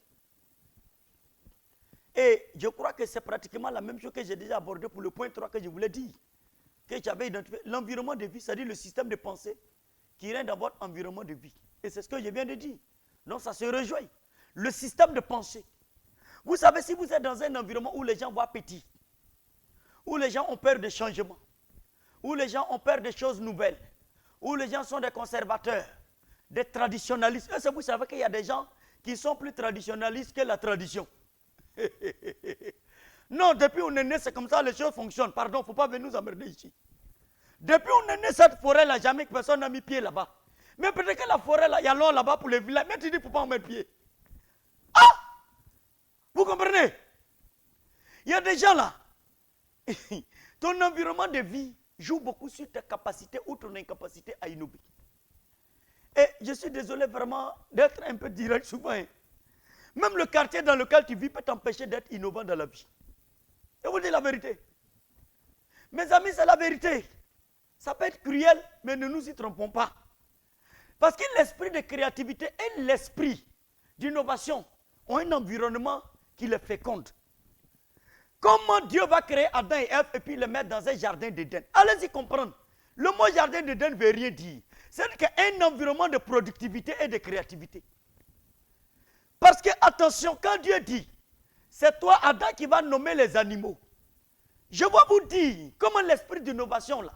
Et je crois que c'est pratiquement la même chose que j'ai déjà abordé pour le point 3 que je voulais dire. Que j'avais identifié. L'environnement de vie, c'est-à-dire le système de pensée qui règne dans votre environnement de vie. Et c'est ce que je viens de dire. Donc ça se rejoint. Le système de pensée. Vous savez, si vous êtes dans un environnement où les gens voient petit, où les gens ont peur des changements, où les gens ont peur des choses nouvelles, où les gens sont des conservateurs, des traditionnalistes. Est-ce que vous savez qu'il y a des gens qui sont plus traditionnalistes que la tradition? Non, depuis on est né, c'est comme ça, les choses fonctionnent. Pardon, il ne faut pas venir nous emmerder ici. Depuis on est né, cette forêt-là, jamais personne n'a mis pied là-bas. Mais peut-être que la forêt-là, il y a l'eau là-bas pour les villages. Mais tu dis, il ne faut pas en mettre pied. Ah! Vous comprenez? Il y a des gens là. Ton environnement de vie joue beaucoup sur ta capacité ou ton incapacité à innover. Et je suis désolé vraiment d'être un peu direct souvent. Même le quartier dans lequel tu vis peut t'empêcher d'être innovant dans la vie. Je vous dis la vérité. Mes amis, c'est la vérité. Ça peut être cruel, mais ne nous y trompons pas. Parce que l'esprit de créativité et l'esprit d'innovation ont un environnement qui les féconde. Comment Dieu va créer Adam et Ève et puis les mettre dans un jardin d'Éden? Allez-y comprendre. Le mot jardin d'Éden ne veut rien dire. C'est un environnement de productivité et de créativité. Parce que, attention, quand Dieu dit, c'est toi, Adam, qui va nommer les animaux. Je vais vous dire comment l'esprit d'innovation, là,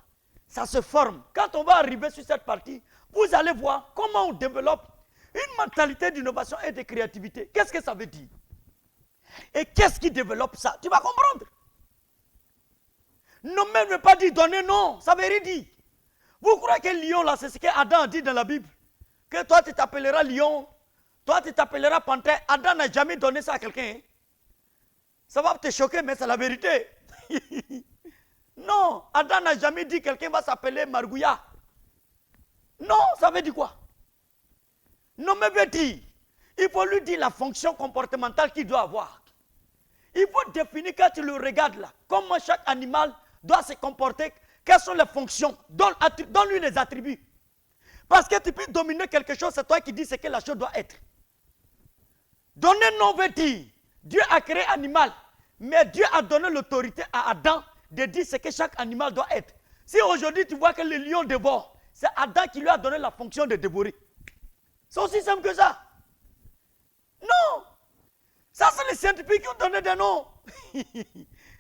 ça se forme. Quand on va arriver sur cette partie, vous allez voir comment on développe une mentalité d'innovation et de créativité. Qu'est-ce que ça veut dire? Et qu'est-ce qui développe ça? Tu vas comprendre. Nommer ne veut pas dire donner, non. Ça veut rien dire. Vous croyez que lion, là, c'est ce qu'Adam a dit dans la Bible? Que toi, tu t'appelleras lion, toi, tu t'appelleras panthère. Adam n'a jamais donné ça à quelqu'un. Hein? Ça va te choquer, mais c'est la vérité. Non, Adam n'a jamais dit que quelqu'un va s'appeler Margouya. Non, ça veut dire quoi? Non, mais veut dire, il faut lui dire la fonction comportementale qu'il doit avoir. Il faut définir quand tu le regardes là, comment chaque animal doit se comporter, quelles sont les fonctions, donne-lui les attributs. Parce que tu peux dominer quelque chose, c'est toi qui dis ce que la chose doit être. Donner nom veut dire, Dieu a créé animal, mais Dieu a donné l'autorité à Adam de dire ce que chaque animal doit être. Si aujourd'hui tu vois que le lion dévore, c'est Adam qui lui a donné la fonction de dévorer. C'est aussi simple que ça. Non. Ça, c'est les scientifiques qui ont donné des noms.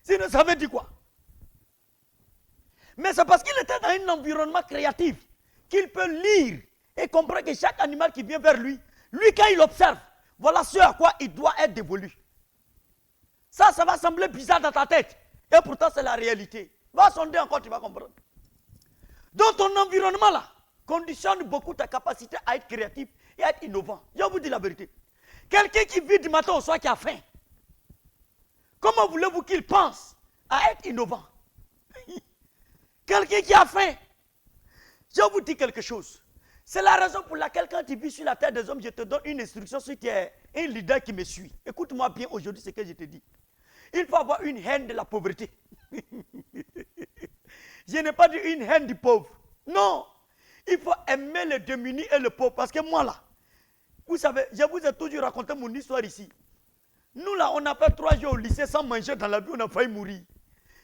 Sinon, ça veut dire quoi? Mais c'est parce qu'il était dans un environnement créatif qu'il peut lire et comprendre que chaque animal qui vient vers lui, quand il observe, voilà ce à quoi il doit être dévolu. Ça va sembler bizarre dans ta tête. Et pourtant, c'est la réalité. Va sonder encore, tu vas comprendre. Donc, ton environnement là conditionne beaucoup ta capacité à être créatif et à être innovant. Je vous dis la vérité. Quelqu'un qui vit du matin au soir qui a faim, comment voulez-vous qu'il pense à être innovant? Quelqu'un qui a faim. Je vous dis quelque chose. C'est la raison pour laquelle quand tu vis sur la terre des hommes, je te donne une instruction si tu es un leader qui me suit. Écoute-moi bien aujourd'hui ce que je te dis. Il faut avoir une haine de la pauvreté. Je n'ai pas dit une haine du pauvre. Non. Il faut aimer le démuni et le pauvre. Parce que moi là, vous savez, je vous ai toujours raconté mon histoire ici. Nous là, on a fait 3 jours au lycée sans manger dans la vie, on a failli mourir.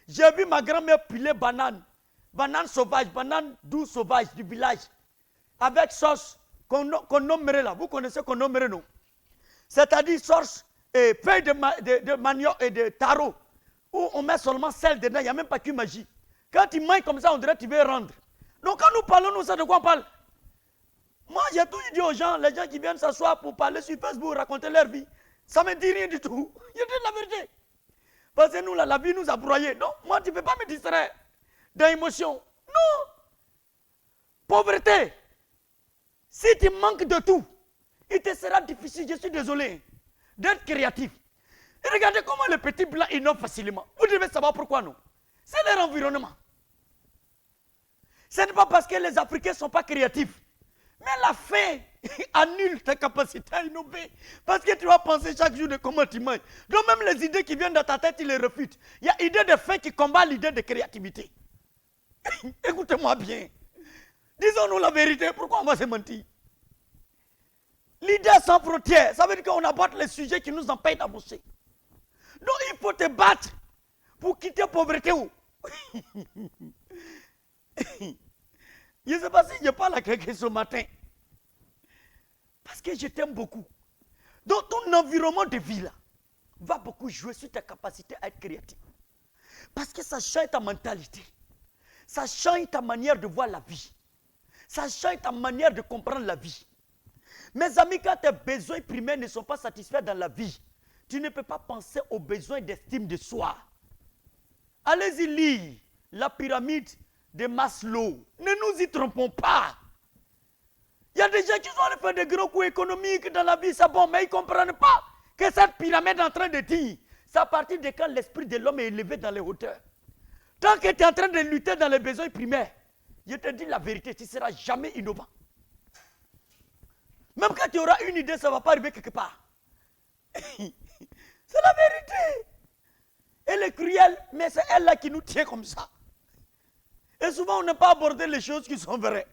J'ai vu ma grand-mère piler bananes. Bananes sauvages, bananes douces sauvages du village. Avec sauce qu'on nommerait là. Vous connaissez qu'on nommerait non? C'est-à-dire sauce et feuilles de manioc et de taro. Où on met seulement sel dedans, il n'y a même pas qu'une magie. Quand tu manges comme ça, on dirait que tu veux rendre. Donc quand nous parlons, nous savons de quoi on parle. Moi, j'ai toujours dit aux gens, les gens qui viennent s'asseoir pour parler sur Facebook, raconter leur vie, ça ne me dit rien du tout. Je dis la vérité. Parce que nous, là, la vie nous a broyés. Non, moi, tu ne peux pas me distraire dans l'émotion. Non. Pauvreté. Si tu manques de tout, il te sera difficile, je suis désolé, d'être créatif. Et regardez comment les petits blancs innovent facilement. Vous devez savoir pourquoi non. C'est leur environnement. Ce n'est pas parce que les Africains ne sont pas créatifs. Mais la faim annule ta capacité à innover. Parce que tu vas penser chaque jour de comment tu manges. Donc même les idées qui viennent dans ta tête, tu les refutes. Il y a l'idée de faim qui combat l'idée de créativité. Écoutez-moi bien. Disons-nous la vérité, pourquoi on va se mentir? Leader sans frontières, ça veut dire qu'on aborde les sujets qui nous empêchent d'avancer. Donc il faut te battre pour quitter la pauvreté. Je ne sais pas si je parle à quelqu'un ce matin. Parce que je t'aime beaucoup. Donc ton environnement de vie là, va beaucoup jouer sur ta capacité à être créatif. Parce que ça change ta mentalité. Ça change ta manière de voir la vie. Ça change ta manière de comprendre la vie. Mes amis, quand tes besoins primaires ne sont pas satisfaits dans la vie, tu ne peux pas penser aux besoins d'estime de soi. Allez-y lire la pyramide de Maslow. Ne nous y trompons pas. Il y a des gens qui sont allés faire des gros coups économiques dans la vie, c'est bon, mais ils ne comprennent pas que cette pyramide est en train de dire, c'est à partir de quand l'esprit de l'homme est élevé dans les hauteurs. Tant que tu es en train de lutter dans les besoins primaires, je te dis la vérité, tu ne seras jamais innovant. Même quand tu auras une idée, ça ne va pas arriver quelque part. C'est la vérité. Elle est cruelle, mais c'est elle là qui nous tient comme ça. Et souvent, on n'a pas abordé les choses qui sont vraies.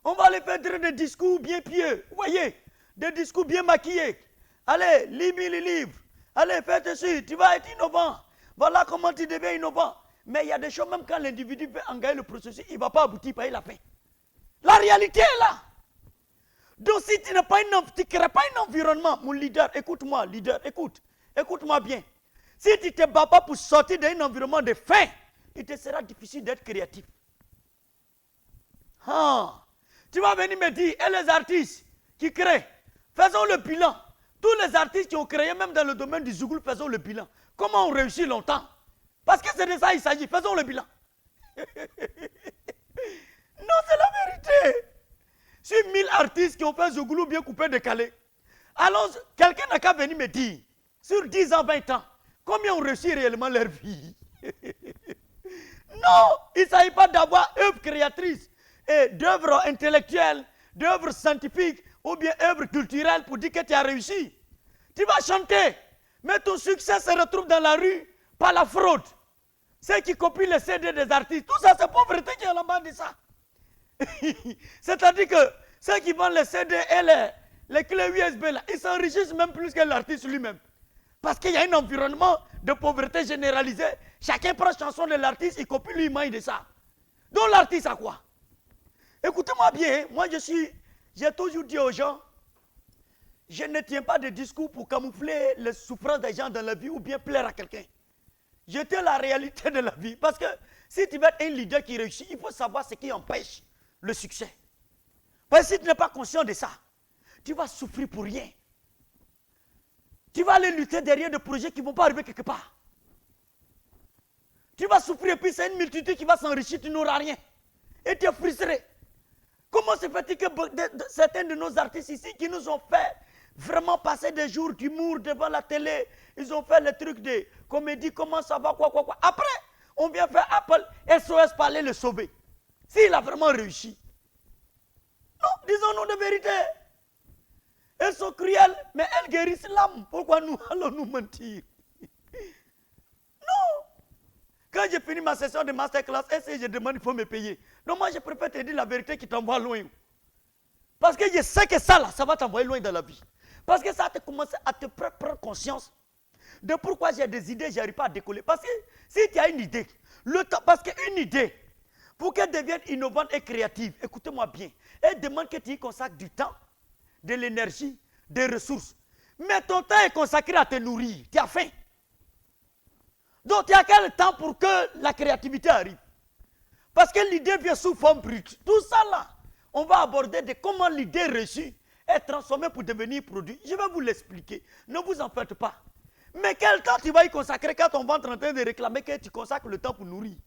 On va aller faire des discours bien pieux. Vous voyez, des discours bien maquillés. Allez, lis les livres. Allez, fais dessus, tu vas être innovant. Voilà comment tu deviens innovant. Mais il y a des choses, même quand l'individu veut engager le processus, il ne va pas aboutir par la fin. La réalité est là. Donc si tu n'as pas tu ne crées pas un environnement, mon leader, écoute-moi, leader, écoute-moi bien. Si tu ne te bats pas pour sortir d'un environnement de faim, il te sera difficile d'être créatif. Tu vas venir me dire, et les artistes qui créent, faisons le bilan. Tous les artistes qui ont créé, même dans le domaine du Zougoul, faisons le bilan. Comment on réussit longtemps? Parce que c'est de ça qu'il s'agit, faisons le bilan. Non, c'est la vérité. Sur 1000 artistes qui ont fait Zougoulou bien coupé, décalé, alors quelqu'un n'a qu'à venir me dire, sur 10 ans, 20 ans, combien ont réussi réellement leur vie? Non, il ne s'agit pas d'avoir œuvre créatrice et d'œuvres intellectuelles, d'œuvres scientifiques ou bien œuvres culturelles pour dire que tu as réussi. Tu vas chanter, mais ton succès se retrouve dans la rue par la fraude. Ceux qui copient les CD des artistes, tout ça c'est pauvreté qui est en bas de ça. C'est-à-dire que ceux qui vendent les CD et les clés USB, là, ils s'enrichissent même plus que l'artiste lui-même. Parce qu'il y a un environnement de pauvreté généralisée. Chacun prend la chanson de l'artiste, il copie lui-même de ça. Donc l'artiste a quoi? Écoutez-moi bien, moi j'ai toujours dit aux gens, je ne tiens pas de discours pour camoufler les souffrances des gens dans la vie ou bien plaire à quelqu'un. Je tiens la réalité de la vie. Parce que si tu veux être un leader qui réussit, il faut savoir ce qui empêche le succès. Parce que si tu n'es pas conscient de ça, tu vas souffrir pour rien. Tu vas aller lutter derrière des projets qui ne vont pas arriver quelque part. Tu vas souffrir et puis c'est une multitude qui va s'enrichir, tu n'auras rien. Et tu es frustré. Comment se fait-il que certains de nos artistes ici qui nous ont fait vraiment passer des jours d'humour devant la télé, ils ont fait les trucs de comédie, comment ça va, quoi. Après, on vient faire appel SOS pour aller le sauver. S'il a vraiment réussi. Non, disons-nous de vérité. Elles sont cruelles, mais elles guérissent l'âme. Pourquoi nous allons nous mentir? Non. Quand j'ai fini ma session de masterclass, et je demande, il faut me payer. Donc moi, je préfère te dire la vérité qui t'envoie loin. Parce que je sais que ça, là, ça va t'envoyer loin dans la vie. Parce que ça va te commencer à te prendre conscience de pourquoi j'ai des idées, je n'arrive pas à décoller. Parce que si tu as une idée, parce qu'une idée, pour qu'elle devienne innovante et créative, écoutez-moi bien, elle demande que tu y consacres du temps, de l'énergie, des ressources. Mais ton temps est consacré à te nourrir. Tu as faim. Donc, tu as quel temps pour que la créativité arrive? Parce que l'idée vient sous forme brute. Tout ça là, on va aborder de comment l'idée reçue est transformée pour devenir produit. Je vais vous l'expliquer. Ne vous en faites pas. Mais quel temps tu vas y consacrer quand on va en train de réclamer que tu consacres le temps pour nourrir?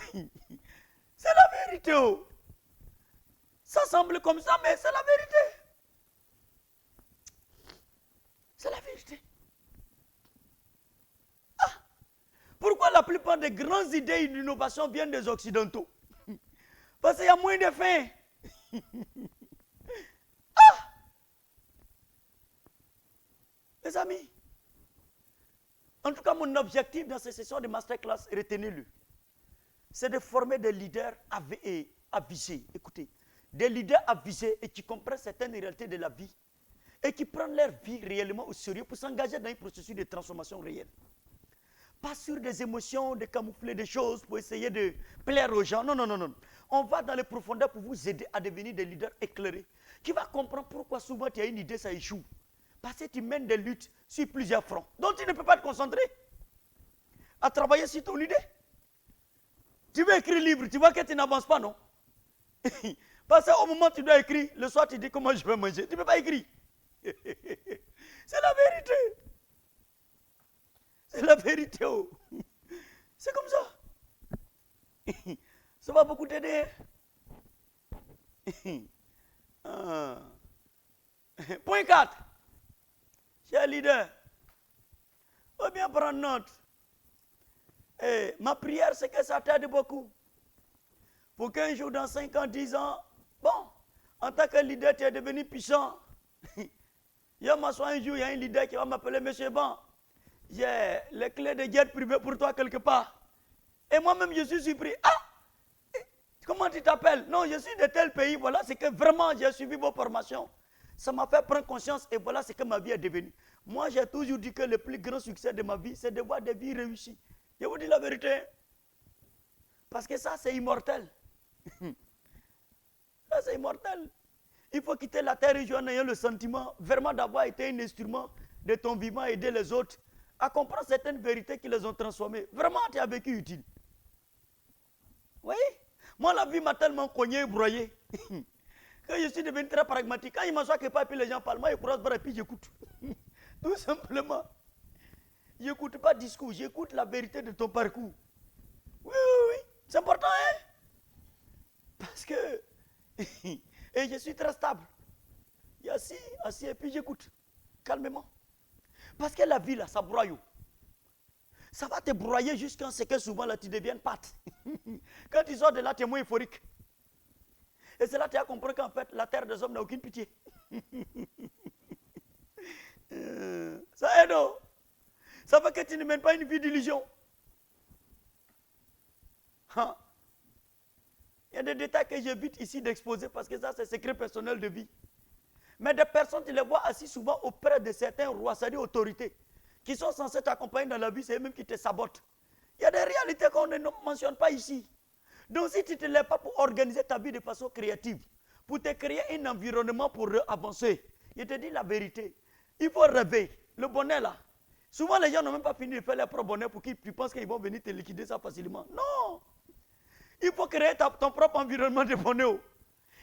C'est la vérité. Oh. Ça semble comme ça, mais c'est la vérité. C'est la vérité. Pourquoi la plupart des grandes idées et d'innovation viennent des Occidentaux? Parce qu'il y a moins de faim. Les amis, en tout cas, mon objectif dans ces sessions de masterclass, retenez-le, c'est de former des leaders avisés. Écoutez, des leaders avisés et qui comprennent certaines réalités de la vie et qui prennent leur vie réellement au sérieux pour s'engager dans un processus de transformation réelle. Pas sur des émotions, de camoufler des choses pour essayer de plaire aux gens. Non, non, non, non. On va dans les profondeurs pour vous aider à devenir des leaders éclairés qui vont comprendre pourquoi souvent tu as une idée, ça échoue. Parce que tu mènes des luttes sur plusieurs fronts. Donc tu ne peux pas te concentrer à travailler sur ton idée. Tu veux écrire livre, tu vois que tu n'avances pas, non? Parce qu'au moment où tu dois écrire, le soir tu dis comment je vais manger. Tu ne peux pas écrire. C'est la vérité. C'est la vérité. Oh. C'est comme ça. Ça va beaucoup t'aider. Point 4. Cher leader, faut bien prendre note. Ma prière, c'est que ça t'aide beaucoup. Pour qu'un jour, dans 5 ans, 10 ans, bon, en tant que leader, tu es devenu puissant. Je m'assois un jour, il y a un leader qui va m'appeler Monsieur Ban. J'ai les clés de jet privé pour toi quelque part. Et moi-même, je suis surpris. Ah! Comment tu t'appelles? Non, je suis de tel pays. Voilà, c'est que vraiment, j'ai suivi vos formations. Ça m'a fait prendre conscience et voilà ce que ma vie est devenue. Moi, j'ai toujours dit que le plus grand succès de ma vie, c'est de voir des vies réussies. Je vous dis la vérité. Parce que ça, c'est immortel. Ça, c'est immortel. Il faut quitter la terre et en ayant le sentiment vraiment d'avoir été un instrument de ton vivant et aider les autres à comprendre certaines vérités qui les ont transformés. Vraiment, tu as vécu utile. Oui. Moi, la vie m'a tellement cogné et broyé que je suis devenu très pragmatique. Quand il m'assoit quelque part et puis les gens parlent, moi, je croise et puis j'écoute. Tout simplement. Je n'écoute pas discours, j'écoute la vérité de ton parcours. Oui, oui, oui. C'est important, hein? Parce que... et je suis très stable. Je suis assis et puis j'écoute. Calmement. Parce que la vie, là, ça broye. Ça va te broyer jusqu'à ce que souvent, là, tu deviennes pâte. Quand tu sors de là, tu es moins euphorique. Et c'est là que tu as compris qu'en fait, la terre des hommes n'a aucune pitié. Ça aide, oh. Ça fait que tu ne mènes pas une vie d'illusion. Hein? Il y a des détails que j'évite ici d'exposer parce que ça, c'est secret personnel de vie. Mais des personnes, tu les vois assis souvent auprès de certains rois, c'est-à-dire autorités, qui sont censés t'accompagner dans la vie, c'est eux-mêmes qui te sabotent. Il y a des réalités qu'on ne mentionne pas ici. Donc si tu ne te lèves pas pour organiser ta vie de façon créative, pour te créer un environnement pour avancer, je te dis la vérité, il faut rêver. Le bonheur là, souvent les gens n'ont même pas fini de faire leur propre bonheur pour qu'ils pensent qu'ils vont venir te liquider ça facilement. Non! Il faut créer ton propre environnement de bonheur.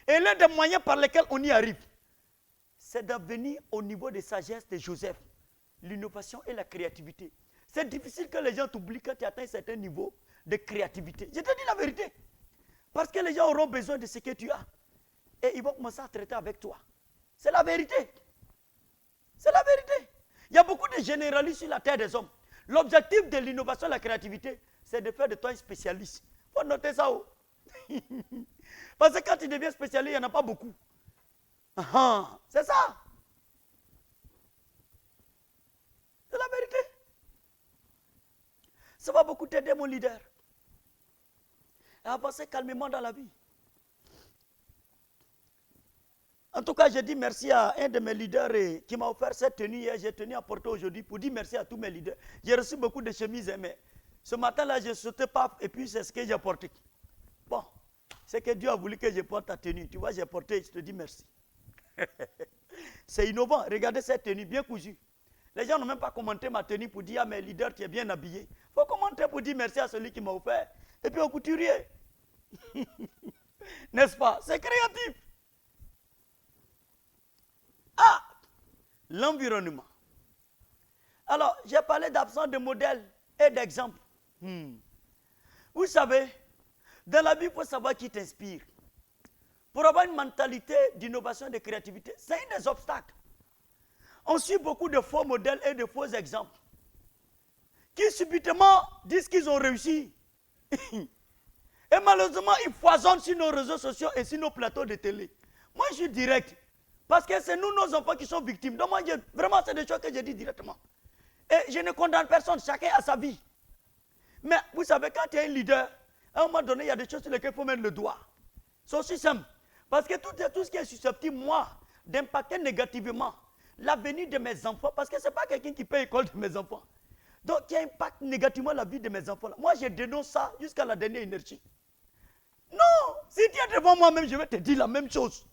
Et l'un des moyens par lesquels on y arrive, c'est de venir au niveau de sagesse de Joseph, l'innovation et la créativité. C'est difficile que les gens t'oublient quand tu atteins un certain niveau de créativité. Je te dis la vérité. Parce que les gens auront besoin de ce que tu as. Et ils vont commencer à traiter avec toi. C'est la vérité. C'est la vérité. Il y a beaucoup de généralistes sur la terre des hommes. L'objectif de l'innovation et de la créativité, c'est de faire de toi un spécialiste. Il faut noter ça. Oh. Parce que quand tu deviens spécialiste, il n'y en a pas beaucoup. C'est ça. C'est la vérité. Ça va beaucoup t'aider, mon leader, à avancer calmement dans la vie. En tout cas, je dis merci à un de mes leaders qui m'a offert cette tenue hier. J'ai tenu à porter aujourd'hui pour dire merci à tous mes leaders. J'ai reçu beaucoup de chemises, mais ce matin-là, je sautais pas et puis c'est ce que j'ai porté. Bon, c'est que Dieu a voulu que je porte ta tenue. Tu vois, j'ai porté, je te dis merci. C'est innovant. Regardez cette tenue bien cousue. Les gens n'ont même pas commenté ma tenue pour dire à mes leaders, tu es bien habillé. Il faut commenter pour dire merci à celui qui m'a offert. Et puis au couturier. N'est-ce pas? C'est créatif. Ah! L'environnement. Alors, j'ai parlé d'absence de modèles et d'exemples. Vous savez, dans la vie, il faut savoir qui t'inspire. Pour avoir une mentalité d'innovation et de créativité, c'est un des obstacles. On suit beaucoup de faux modèles et de faux exemples qui subitement disent qu'ils ont réussi. Et malheureusement, ils foisonnent sur nos réseaux sociaux et sur nos plateaux de télé. Moi, je suis direct. Parce que c'est nous, nos enfants, qui sont victimes. Donc moi, vraiment, c'est des choses que je dis directement. Et je ne condamne personne, chacun a sa vie. Mais vous savez, quand tu es un leader, à un moment donné, il y a des choses sur lesquelles il faut mettre le doigt. C'est aussi simple. Parce que tout ce qui est susceptible, moi, d'impacter négativement l'avenir de mes enfants, parce que ce n'est pas quelqu'un qui paye l'école de mes enfants. Donc, qui impacte négativement la vie de mes enfants. Moi, je dénonce ça jusqu'à la dernière énergie. Non, si tu es devant moi-même, je vais te dire la même chose.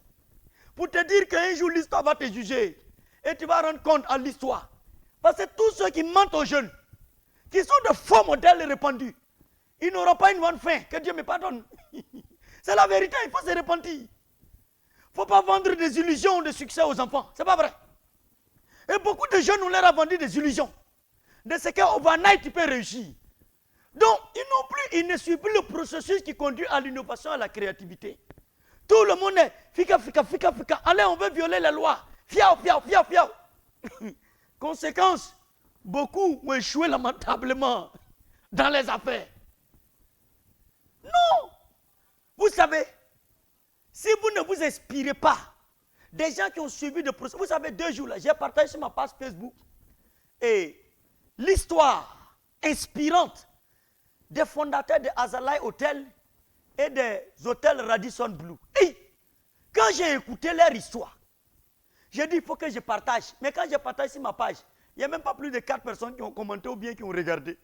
Pour te dire qu'un jour, l'histoire va te juger. Et tu vas rendre compte à l'histoire. Parce que tous ceux qui mentent aux jeunes, qui sont de faux modèles répandus, ils n'auront pas une bonne fin. Que Dieu me pardonne. C'est la vérité, il faut se repentir. Il ne faut pas vendre des illusions de succès aux enfants. Ce n'est pas vrai. Et beaucoup de jeunes, on leur a vendu des illusions. De ce qu'overnight, tu peux réussir. Donc, ils ne suivent plus le processus qui conduit à l'innovation et à la créativité. Tout le monde est fika. Allez, on veut violer les lois. Fiao. Conséquence, beaucoup ont échoué lamentablement dans les affaires. Non. Vous savez, si vous ne vous inspirez pas des gens qui ont suivi le processus, vous savez, 2 jours là, j'ai partagé sur ma page Facebook et l'histoire inspirante des fondateurs de Azalai Hotel et des hôtels Radisson Blu. Et quand j'ai écouté leur histoire, j'ai dit il faut que je partage. Mais quand j'ai partagé sur ma page, il n'y a même pas plus de 4 personnes qui ont commenté ou bien qui ont regardé.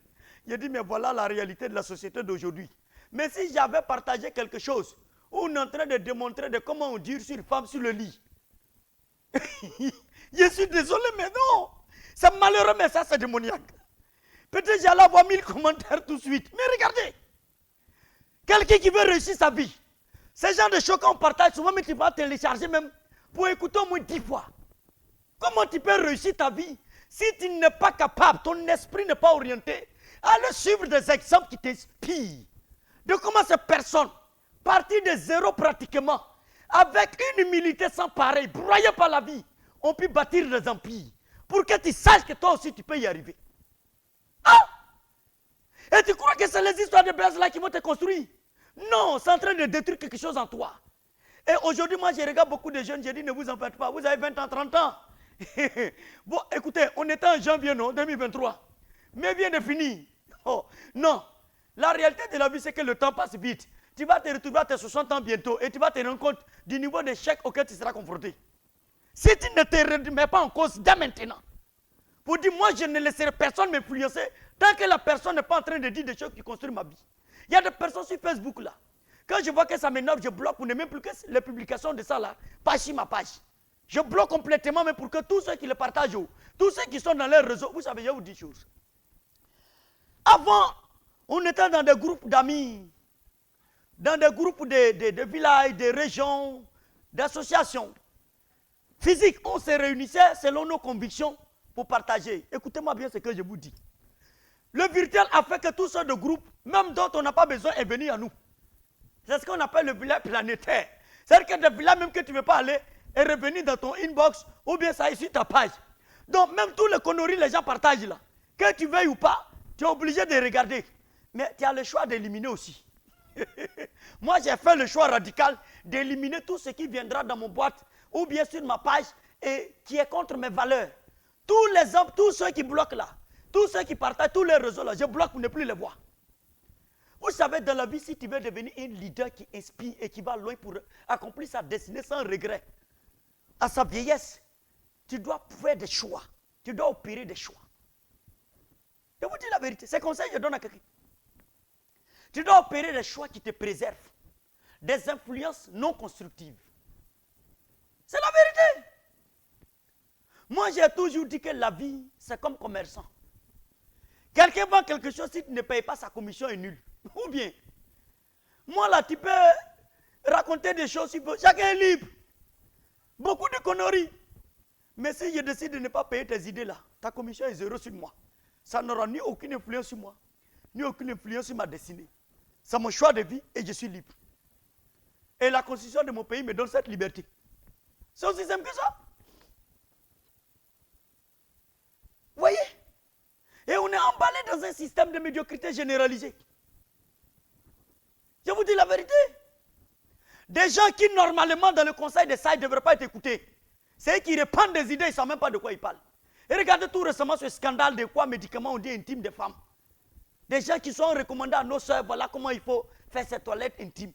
J'ai dit mais voilà la réalité de la société d'aujourd'hui. Mais si j'avais partagé quelque chose où on est en train de démontrer de comment on dure sur une femme sur le lit, je suis désolé mais non. C'est malheureux mais ça c'est démoniaque. Peut-être j'allais avoir 1000 commentaires tout de suite. Mais regardez, quelqu'un qui veut réussir sa vie, ce genre de choses qu'on partage souvent, mais tu vas télécharger même pour écouter au moins 10 fois. Comment tu peux réussir ta vie si tu n'es pas capable, ton esprit n'est pas orienté à aller suivre des exemples qui t'inspirent de comment ces personnes, parties de zéro pratiquement, avec une humilité sans pareil, broyées par la vie, ont pu bâtir des empires pour que tu saches que toi aussi tu peux y arriver. Ah! Et tu crois que c'est les histoires de base là qui vont te construire? Non, c'est en train de détruire quelque chose en toi. Et aujourd'hui, moi, je regarde beaucoup de jeunes, je dis, ne vous en faites pas, vous avez 20 ans, 30 ans. Bon, écoutez, on était en janvier, non, 2023. Mais vient de finir. Oh, non, la réalité de la vie, c'est que le temps passe vite. Tu vas te retrouver à tes 60 ans bientôt et tu vas te rendre compte du niveau d'échec auquel tu seras confronté. Si tu ne te remets pas en cause dès maintenant, pour dire, moi, je ne laisserai personne m'influencer tant que la personne n'est pas en train de dire des choses qui construisent ma vie. Il y a des personnes sur Facebook là. Quand je vois que ça m'énerve, je bloque pour ne même plus que les publications de ça là, pas sur ma page. Je bloque complètement, mais pour que tous ceux qui le partagent, tous ceux qui sont dans les réseaux, vous savez, je vous dis une chose. Avant, on était dans des groupes d'amis, dans des groupes de villages, de régions, d'associations physiques. On se réunissait selon nos convictions pour partager. Écoutez-moi bien ce que je vous dis. Le virtuel a fait que tous ceux de groupes, même dont on n'a pas besoin, est venu à nous. C'est ce qu'on appelle le village planétaire. C'est-à-dire que des villages même que tu ne veux pas aller est revenu dans ton inbox ou bien ça est sur ta page. Donc même tous les conneries les gens partagent là, que tu veuilles ou pas, tu es obligé de regarder. Mais tu as le choix d'éliminer aussi. Moi j'ai fait le choix radical d'éliminer tout ce qui viendra dans mon boîte ou bien sur ma page et qui est contre mes valeurs. Tous les hommes, tous ceux qui bloquent là, tous ceux qui partagent tous les réseaux là, je bloque pour ne plus les voir. Vous savez, dans la vie, si tu veux devenir un leader qui inspire et qui va loin pour accomplir sa destinée sans regret, à sa vieillesse, tu dois faire des choix. Tu dois opérer des choix. Je vous dis la vérité, c'est conseil que je donne à quelqu'un. Tu dois opérer des choix qui te préservent des influences non constructives. C'est la vérité. Moi, j'ai toujours dit que la vie, c'est comme commerçant. Quelqu'un vend quelque chose, si tu ne payes pas, sa commission est nulle. Ou bien, moi là, tu peux raconter des choses, chacun est libre. Beaucoup de conneries. Mais si je décide de ne pas payer tes idées là, ta commission est 0 sur moi. Ça n'aura ni aucune influence sur moi, ni aucune influence sur ma destinée. C'est mon choix de vie et je suis libre. Et la constitution de mon pays me donne cette liberté. C'est aussi simple que ça. Vous voyez? Et on est emballé dans un système de médiocrité généralisée. Je vous dis la vérité. Des gens qui, normalement, dans le conseil des sages, ne devraient pas être écoutés. C'est eux qui répandent des idées, ils ne savent même pas de quoi ils parlent. Et regardez tout récemment ce scandale de quoi médicaments on dit intimes des femmes. Des gens qui sont recommandés à nos soeurs, voilà comment il faut faire ses toilettes intimes.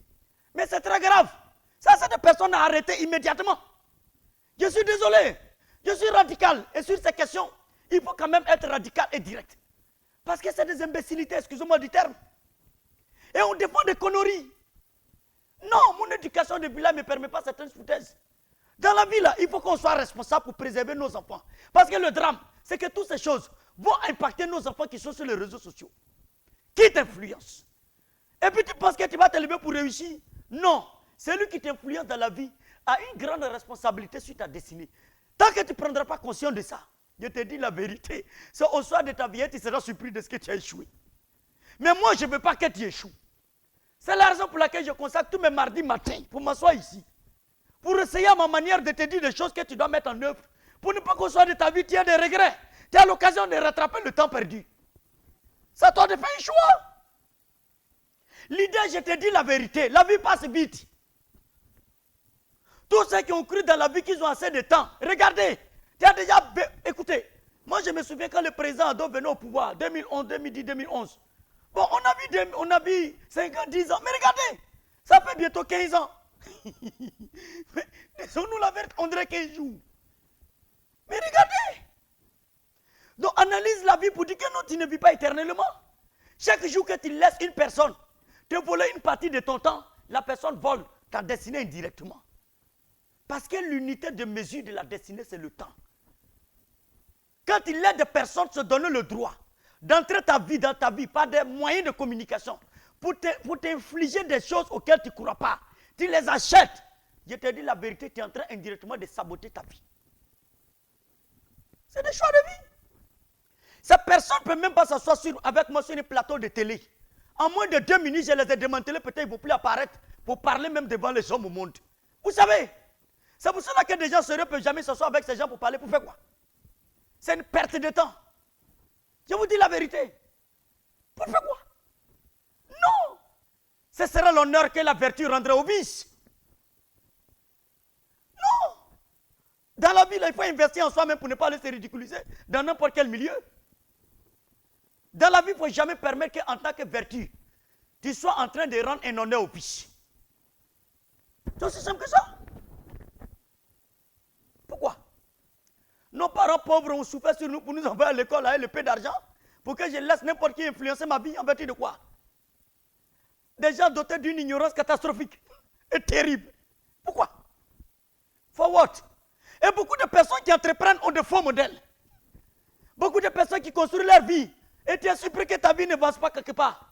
Mais c'est très grave. Ça, c'est des personnes à arrêter immédiatement. Je suis désolé. Je suis radical. Et sur ces questions, il faut quand même être radical et direct. Parce que c'est des imbécilités, excusez-moi du terme. Et on défend des conneries. Non, mon éducation de village ne me permet pas certaines foutaises. Dans la vie, là, il faut qu'on soit responsable pour préserver nos enfants. Parce que le drame, c'est que toutes ces choses vont impacter nos enfants qui sont sur les réseaux sociaux. Qui t'influence? Et puis tu penses que tu vas te lever pour réussir? Non. Celui qui t'influence dans la vie a une grande responsabilité sur ta destinée. Tant que tu ne prendras pas conscience de ça, je te dis la vérité, c'est au soir de ta vie, tu seras surpris de ce que tu as échoué. Mais moi, je ne veux pas que tu échoues. C'est la raison pour laquelle je consacre tous mes mardis matins pour m'asseoir ici. Pour essayer à ma manière de te dire des choses que tu dois mettre en œuvre. Pour ne pas qu'au soir de ta vie, tu aies des regrets. Tu as l'occasion de rattraper le temps perdu. C'est à toi de faire un choix. L'idée, je te dis la vérité, la vie passe vite. Tous ceux qui ont cru dans la vie qu'ils ont assez de temps, regardez, tu as déjà... Écoutez, moi je me souviens quand le président Ado venait au pouvoir, 2011, 2010, 2011. Bon, on a vu 5 ans, 10 ans, mais regardez, ça fait bientôt 15 ans. Laissons-nous la vérité, on dirait 15 jours. Mais regardez. Donc analyse la vie pour dire que non, tu ne vis pas éternellement. Chaque jour que tu laisses une personne te voler une partie de ton temps, la personne vole ta destinée indirectement. Parce que l'unité de mesure de la destinée, c'est le temps. Quand il laisse des personnes se donner le droit d'entrer ta vie dans ta vie par des moyens de communication pour t'infliger des choses auxquelles tu ne crois pas, tu les achètes. Je te dis la vérité, tu es en train indirectement de saboter ta vie. C'est des choix de vie. Cette personne ne peut même pas s'asseoir avec moi sur un plateau de télé. En moins de 2 minutes, je les ai démantelés, peut-être ils ne vont plus apparaître pour parler même devant les hommes au monde. Vous savez, c'est pour cela que des gens sérieux ne peuvent jamais s'asseoir avec ces gens pour parler. Pour faire quoi? C'est une perte de temps. Je vous dis la vérité. Pour faire quoi? Non. Ce sera l'honneur que la vertu rendrait au vice. Non. Dans la vie, il faut investir en soi-même pour ne pas aller se ridiculiser dans n'importe quel milieu. Dans la vie, il ne faut jamais permettre qu'en tant que vertu, tu sois en train de rendre un honneur au vice. C'est aussi simple que ça. Pourquoi? Nos parents pauvres ont souffert sur nous pour nous envoyer à l'école avec le peu d'argent, pour que je laisse n'importe qui influencer ma vie en vertu de quoi? Des gens dotés d'une ignorance catastrophique et terrible. Pourquoi? For what? Et beaucoup de personnes qui entreprennent ont de faux modèles. Beaucoup de personnes qui construisent leur vie. Et tu es surpris que ta vie ne avance pas quelque part.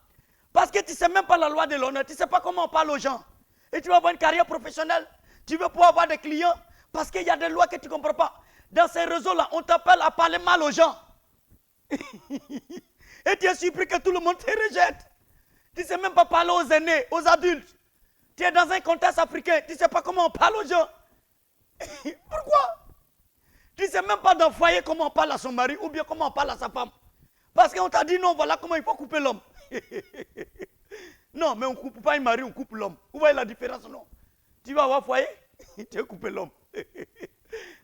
Parce que tu ne sais même pas la loi de l'honneur. Tu ne sais pas comment on parle aux gens. Et tu vas avoir une carrière professionnelle. Tu veux pouvoir avoir des clients. Parce qu'il y a des lois que tu ne comprends pas. Dans ces réseaux-là, on t'appelle à parler mal aux gens. Et tu es surpris que tout le monde te rejette. Tu ne sais même pas parler aux aînés, aux adultes. Tu es dans un contexte africain. Tu ne sais pas comment on parle aux gens. Pourquoi? Tu ne sais même pas dans le foyer comment on parle à son mari ou bien comment on parle à sa femme. Parce qu'on t'a dit non, voilà comment il faut couper l'homme. Non, mais on ne coupe pas un mari, on coupe l'homme. Vous voyez la différence, non? Tu vas avoir foyer, tu as coupé l'homme.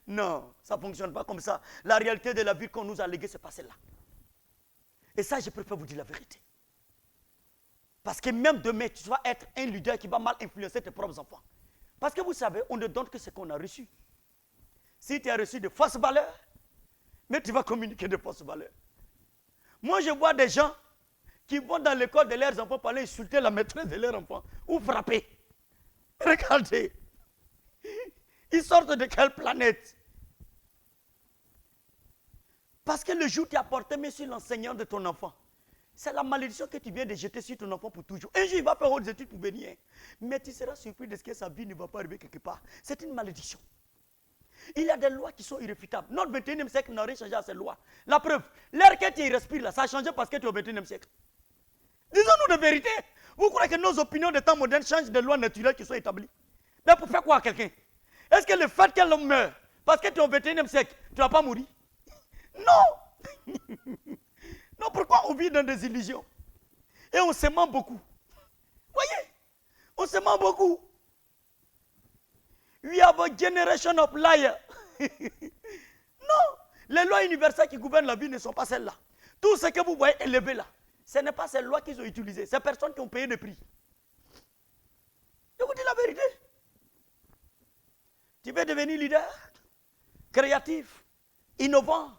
Non, ça ne fonctionne pas comme ça. La réalité de la vie qu'on nous a léguée, c'est pas celle-là. Et ça, je préfère vous dire la vérité. Parce que même demain, tu vas être un leader qui va mal influencer tes propres enfants. Parce que vous savez, on ne donne que ce qu'on a reçu. Si tu as reçu de fausses valeurs, mais tu vas communiquer de fausses valeurs. Moi, je vois des gens qui vont dans l'école de leurs enfants pour aller insulter la maîtresse de leurs enfants ou frapper. Regardez. Ils sortent de quelle planète? Parce que le jour où tu as porté main sur l'enseignant de ton enfant, c'est la malédiction que tu viens de jeter sur ton enfant pour toujours. Un jour, il va faire hautes études pour venir. Mais tu seras surpris de ce que sa vie ne va pas arriver quelque part. C'est une malédiction. Il y a des lois qui sont irréfutables. Notre 21e siècle n'a rien changé à ces lois. La preuve, l'air que tu respires là, ça a changé parce que tu es au 21e siècle. Disons-nous de vérité. Vous croyez que nos opinions de temps moderne changent des lois naturelles qui sont établies? Mais pour faire quoi à quelqu'un? Est-ce que le fait que l'homme meurt parce que tu es au 21e siècle, tu ne vas pas mourir? Non. Non, pourquoi on vit dans des illusions? Et on se ment beaucoup. Voyez? On se ment beaucoup. We have a generation of liars. Non, les lois universelles qui gouvernent la vie ne sont pas celles-là. Tout ce que vous voyez élevé là, ce n'est pas ces lois qu'ils ont utilisées. C'est personnes qui ont payé le prix. Je vous dis la vérité. Tu veux devenir leader, créatif, innovant,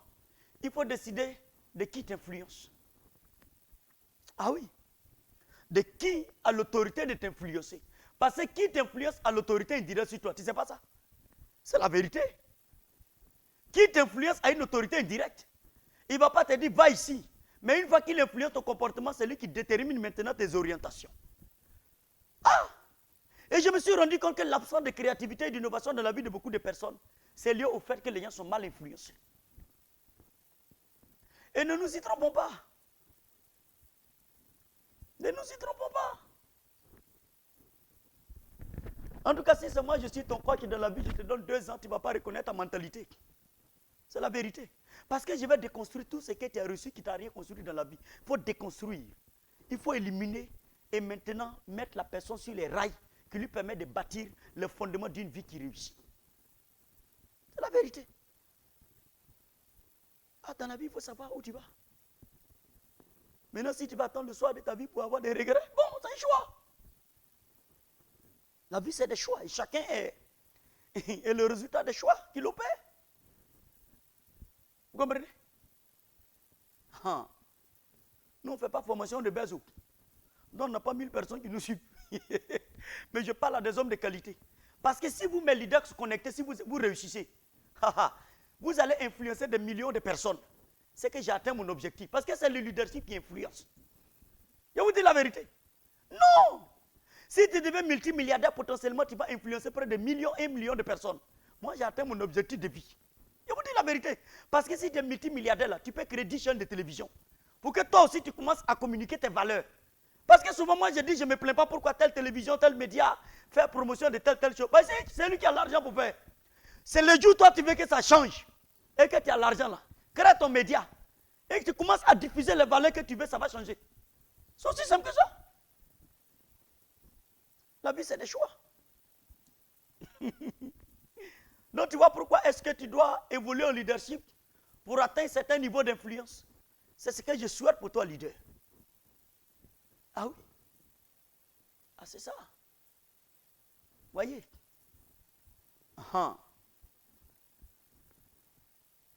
il faut décider de qui t'influence. Ah oui. De qui a l'autorité de t'influencer. Parce que qui t'influence a l'autorité indirecte sur toi. Tu ne sais pas ça? C'est la vérité. Qui t'influence a une autorité indirecte. Il ne va pas te dire, va ici. Mais une fois qu'il influence ton comportement, c'est lui qui détermine maintenant tes orientations. Ah! Et je me suis rendu compte que l'absence de créativité et d'innovation dans la vie de beaucoup de personnes, c'est lié au fait que les gens sont mal influencés. Et ne nous y trompons pas. Ne nous y trompons pas. En tout cas, si c'est moi, je suis ton coach dans la vie, je te donne 2 ans, tu ne vas pas reconnaître ta mentalité. C'est la vérité. Parce que je vais déconstruire tout ce que tu as reçu qui t'a rien construit dans la vie. Il faut déconstruire. Il faut éliminer et maintenant mettre la personne sur les rails qui lui permet de bâtir le fondement d'une vie qui réussit. C'est la vérité. Ah, dans la vie, il faut savoir où tu vas. Maintenant, si tu vas attendre le soir de ta vie pour avoir des regrets, bon, c'est un choix. La vie, c'est des choix. Et chacun est le résultat des choix qu'il opère. Vous comprenez? Ah. Nous, on ne fait pas formation de Bézou. Donc, on n'a pas 1000 personnes qui nous suivent. Mais je parle à des hommes de qualité. Parce que si vous, mes leaders, se connectez, si vous réussissez, vous allez influencer des millions de personnes. C'est que j'ai atteint mon objectif. Parce que c'est le leadership qui influence. Je vous dis la vérité. Non! Si tu deviens multimilliardaire, potentiellement, tu vas influencer près de millions et millions de personnes. Moi, j'ai atteint mon objectif de vie. Je vous dis la vérité. Parce que si tu es multimilliardaire, là, tu peux créer 10 chaînes de télévision. Pour que toi aussi, tu commences à communiquer tes valeurs. Parce que souvent, moi, je dis, je ne me plains pas pourquoi telle télévision, tel média fait promotion de telle chose. C'est lui qui a l'argent pour faire. C'est le jour où toi, tu veux que ça change. Et que tu as l'argent là. Crée ton média. Et que tu commences à diffuser les valeurs que tu veux, ça va changer. C'est aussi simple que ça. La vie, c'est des choix. Donc, tu vois pourquoi est-ce que tu dois évoluer en leadership pour atteindre un certain niveau d'influence. C'est ce que je souhaite pour toi, leader. Ah oui. Ah, c'est ça. Voyez.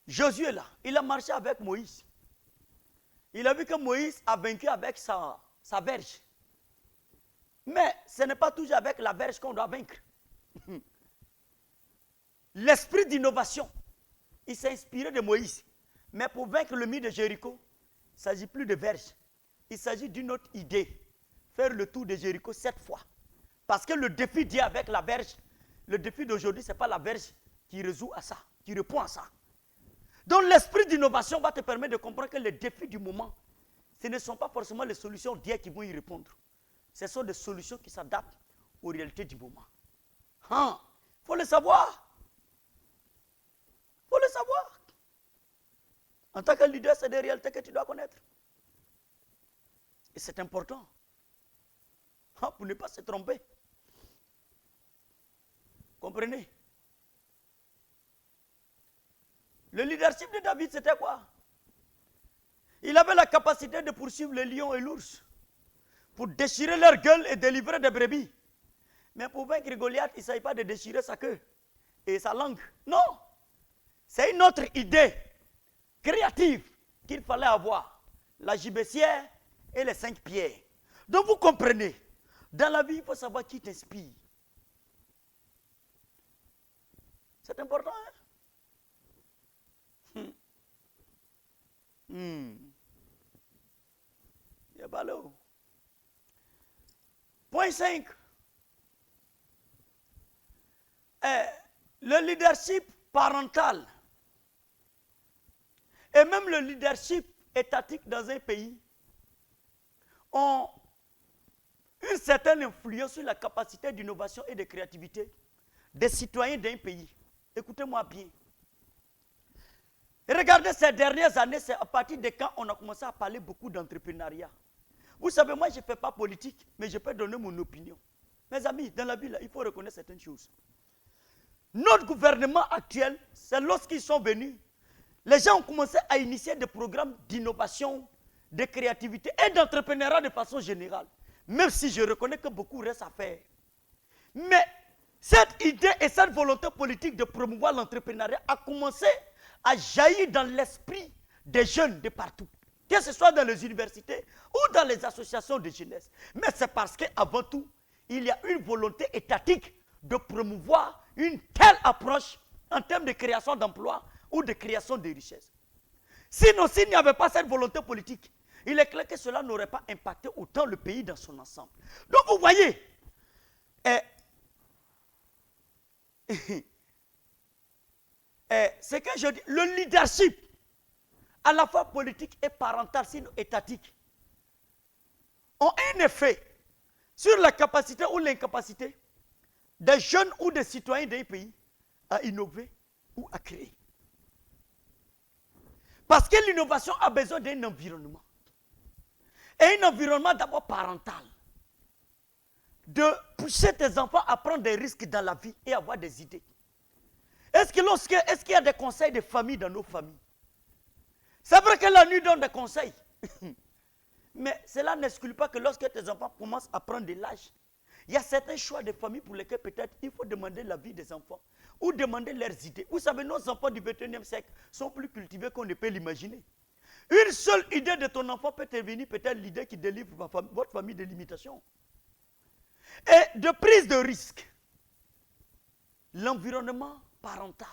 Josué, là, il a marché avec Moïse. Il a vu que Moïse a vaincu avec sa verge. Mais ce n'est pas toujours avec la verge qu'on doit vaincre. L'esprit d'innovation, il s'est inspiré de Moïse. Mais pour vaincre le mur de Jéricho, il ne s'agit plus de verge. Il s'agit d'une autre idée. Faire le tour de Jéricho 7 fois. Parce que le défi d'hier avec la verge, le défi d'aujourd'hui, ce n'est pas la verge qui résout à ça, qui répond à ça. Donc l'esprit d'innovation va te permettre de comprendre que les défis du moment, ce ne sont pas forcément les solutions d'hier qui vont y répondre. Ce sont des solutions qui s'adaptent aux réalités du moment. Il faut le savoir. Il faut le savoir. En tant que leader, c'est des réalités que tu dois connaître. Et c'est important. Pour ne pas se tromper. Comprenez? Le leadership de David, c'était quoi? Il avait la capacité de poursuivre les lions et l'ours pour déchirer leur gueule et délivrer des brebis. Mais pour vaincre Goliath, il ne s'agit pas de déchirer sa queue et sa langue. Non! C'est une autre idée créative qu'il fallait avoir. La gibecière et les 5 pierres. Donc vous comprenez, dans la vie, il faut savoir qui t'inspire. C'est important, hein? Point 5. Le leadership parental et même le leadership étatique dans un pays ont une certaine influence sur la capacité d'innovation et de créativité des citoyens d'un pays. Écoutez-moi bien. Regardez ces dernières années, c'est à partir de quand on a commencé à parler beaucoup d'entrepreneuriat. Vous savez, moi, je ne fais pas politique, mais je peux donner mon opinion. Mes amis, dans la vie, là, il faut reconnaître certaines choses. Notre gouvernement actuel, c'est lorsqu'ils sont venus, les gens ont commencé à initier des programmes d'innovation, de créativité et d'entrepreneuriat de façon générale. Même si je reconnais que beaucoup reste à faire. Mais Cette idée et cette volonté politique de promouvoir l'entrepreneuriat a commencé à jaillir dans l'esprit des jeunes de partout, que ce soit dans les universités ou dans les associations de jeunesse. Mais c'est parce qu'avant tout, il y a une volonté étatique de promouvoir une telle approche en termes de création d'emplois ou de création de richesses. Sinon, s'il n'y avait pas cette volonté politique, il est clair que cela n'aurait pas impacté autant le pays dans son ensemble. Donc vous voyez, ce que je dis, le leadership, à la fois politique et parental, sinon étatique, ont un effet sur la capacité ou l'incapacité des jeunes ou des citoyens d'un pays à innover ou à créer. Parce que l'innovation a besoin d'un environnement. Et un environnement d'abord parental. De pousser tes enfants à prendre des risques dans la vie et avoir des idées. Est-ce qu'il y a des conseils de famille dans nos familles? C'est vrai que la nuit donne des conseils. Mais cela n'exclut pas que lorsque tes enfants commencent à prendre de l'âge, il y a certains choix de famille pour lesquels peut-être il faut demander l'avis des enfants ou demander leurs idées. Vous savez, nos enfants du 21e siècle sont plus cultivés qu'on ne peut l'imaginer. Une seule idée de ton enfant peut devenir peut-être l'idée qui délivre votre famille de limitations. Et de prise de risque. L'environnement parental.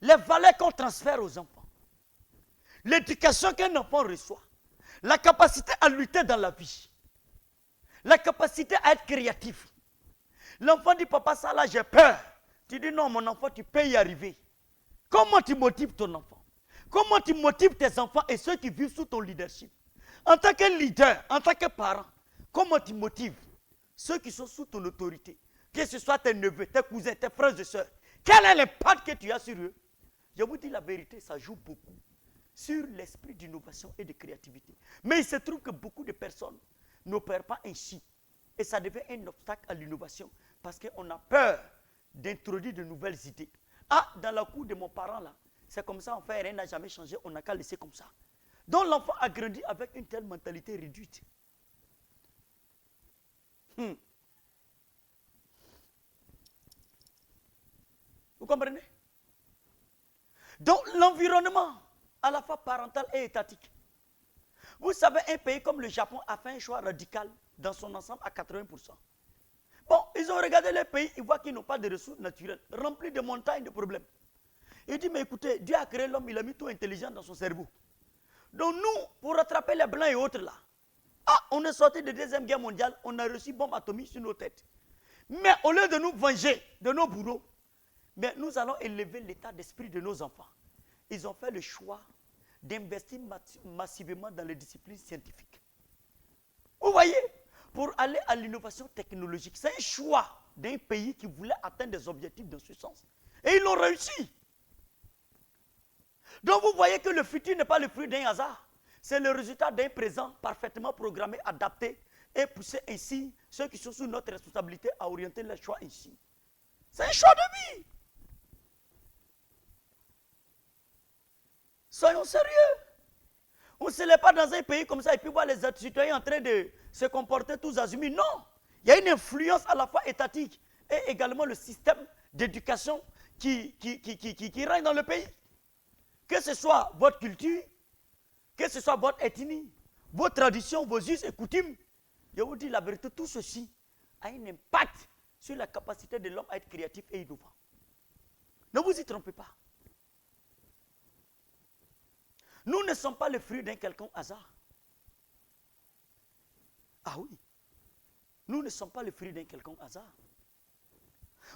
Les valeurs qu'on transfère aux enfants. L'éducation qu'un enfant reçoit. La capacité à lutter dans la vie. La capacité à être créatif. L'enfant dit, papa, ça là, j'ai peur. Tu dis, non, mon enfant, tu peux y arriver. Comment tu motives ton enfant? Comment tu motives tes enfants et ceux qui vivent sous ton leadership? En tant que leader, en tant que parent, comment tu motives ceux qui sont sous ton autorité? Que ce soit tes neveux, tes cousins, tes frères et sœurs. Quel est l'impact que tu as sur eux? Je vous dis la vérité, ça joue beaucoup sur l'esprit d'innovation et de créativité. Mais il se trouve que beaucoup de personnes n'opèrent pas ainsi. Et ça devient un obstacle à l'innovation parce qu'on a peur d'introduire de nouvelles idées. Ah, dans la cour de mon parent là, c'est comme ça, en fait, rien n'a jamais changé, on n'a qu'à laisser comme ça. Donc l'enfant a grandi avec une telle mentalité réduite. Vous comprenez? Donc l'environnement, à la fois parental et étatique. Vous savez, un pays comme le Japon a fait un choix radical dans son ensemble à 80%. Bon, ils ont regardé les pays, ils voient qu'ils n'ont pas de ressources naturelles, remplis de montagnes de problèmes. Il dit, mais écoutez, Dieu a créé l'homme, il a mis tout intelligent dans son cerveau. Donc nous, pour rattraper les blancs et autres là, on est sorti de la Deuxième Guerre mondiale, on a reçu bombe atomique sur nos têtes. Mais au lieu de nous venger de nos bourreaux, mais nous allons élever l'état d'esprit de nos enfants. Ils ont fait le choix d'investir massivement dans les disciplines scientifiques. Vous voyez, pour aller à l'innovation technologique, c'est un choix d'un pays qui voulait atteindre des objectifs dans ce sens. Et ils l'ont réussi. Donc vous voyez que le futur n'est pas le fruit d'un hasard. C'est le résultat d'un présent parfaitement programmé, adapté et poussé ainsi ceux qui sont sous notre responsabilité à orienter leurs choix ainsi. C'est un choix de vie. Soyons sérieux. On ne se lève pas dans un pays comme ça et puis voir les citoyens en train de se comporter tous azimuts. Non. Il y a une influence à la fois étatique et également le système d'éducation qui règne dans le pays. Que ce soit votre culture, que ce soit votre ethnie, vos traditions, vos us et coutumes, je vous dis la vérité, tout ceci a un impact sur la capacité de l'homme à être créatif et innovant. Ne vous y trompez pas. Nous ne sommes pas le fruit d'un quelconque hasard. Ah oui. Nous ne sommes pas le fruit d'un quelconque hasard.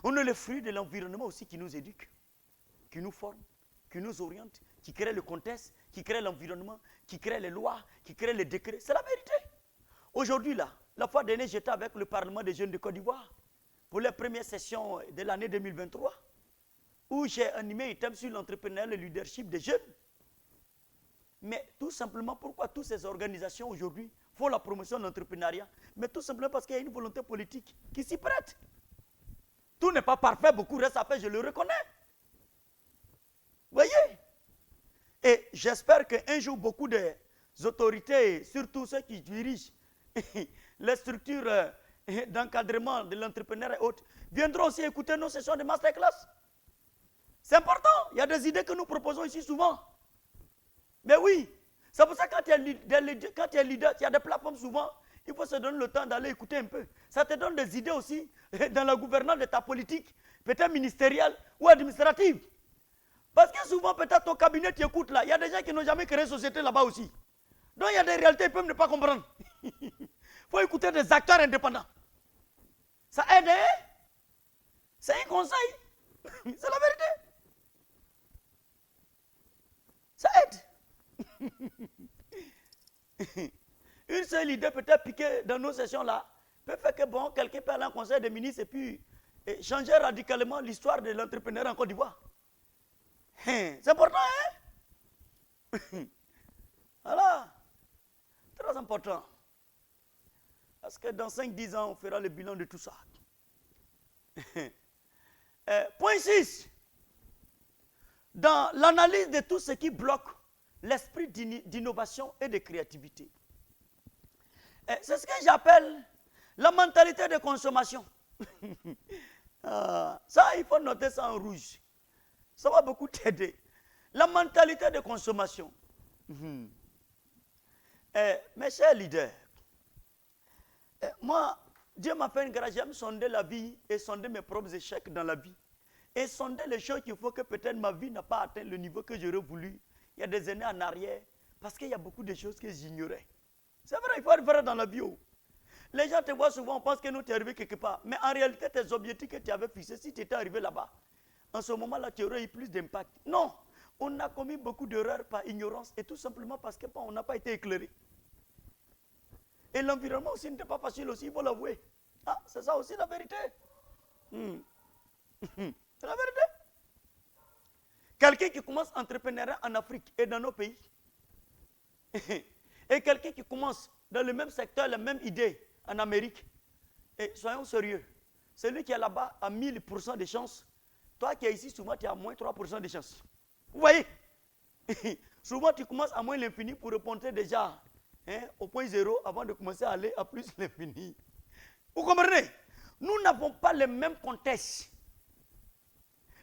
On est le fruit de l'environnement aussi qui nous éduque, qui nous forme, qui nous oriente, qui crée le contexte, qui crée l'environnement, qui crée les lois, qui crée les décrets. C'est la vérité. Aujourd'hui, là, la fois dernière, j'étais avec le Parlement des jeunes de Côte d'Ivoire pour la première session de l'année 2023, où j'ai animé un thème sur l'entrepreneuriat et le leadership des jeunes. Mais tout simplement, pourquoi toutes ces organisations aujourd'hui font la promotion de l'entrepreneuriat? Mais tout simplement parce qu'il y a une volonté politique qui s'y prête. Tout n'est pas parfait, beaucoup reste à faire, je le reconnais. Vous voyez? Et j'espère qu'un jour, beaucoup des autorités, surtout ceux qui dirigent les structures d'encadrement de l'entrepreneur et autres viendront aussi écouter nos sessions de masterclass. C'est important. Il y a des idées que nous proposons ici souvent. Mais oui, c'est pour ça que quand tu es leader, il y a des plateformes souvent, il faut se donner le temps d'aller écouter un peu. Ça te donne des idées aussi dans la gouvernance de ta politique, peut-être ministérielle ou administrative. Parce que souvent, peut-être ton cabinet t'écoute là. Il y a des gens qui n'ont jamais créé une société là-bas aussi. Donc il y a des réalités, ils peuvent ne pas comprendre. Il faut écouter des acteurs indépendants. Ça aide, hein? C'est un conseil. C'est la vérité. Ça aide. Une seule idée peut-être piquée dans nos sessions là peut faire que bon, quelqu'un peut aller en conseil des ministres et puis changer radicalement l'histoire de l'entrepreneur en Côte d'Ivoire. C'est important, hein? Voilà. Très important. Parce que dans 5-10 ans, on fera le bilan de tout ça. Point 6. Dans l'analyse de tout ce qui bloque l'esprit d'innovation et de créativité. C'est ce que j'appelle la mentalité de consommation. Ça, il faut noter ça en rouge. Ça va beaucoup t'aider. La mentalité de consommation. Mes chers leaders, moi, Dieu m'a fait une grâce, j'aime sonder la vie et sonder mes propres échecs dans la vie. Et sonder les choses qu'il faut que peut-être ma vie n'a pas atteint le niveau que j'aurais voulu il y a des années en arrière, parce qu'il y a beaucoup de choses que j'ignorais. C'est vrai, il faut être vrai dans la vie. Les gens te voient souvent, on pense que nous t'es arrivé quelque part. Mais en réalité, tes objectifs que tu avais fixés, si tu étais arrivé là-bas, en ce moment-là, tu aurais eu plus d'impact. Non, on a commis beaucoup d'erreurs par ignorance et tout simplement parce qu'on n'a pas été éclairé. Et l'environnement aussi n'était pas facile aussi, il faut l'avouer. Ah, c'est ça aussi la vérité. C'est la vérité. Quelqu'un qui commence entrepreneuriat en Afrique et dans nos pays, et quelqu'un qui commence dans le même secteur, la même idée en Amérique, et soyons sérieux, celui qui est là-bas a 1000% de chance, toi qui es ici, souvent tu as moins 3% de chance. Vous voyez? Souvent tu commences à moins l'infini pour répondre déjà au point zéro avant de commencer à aller à plus l'infini. Vous comprenez? Nous n'avons pas le même contexte.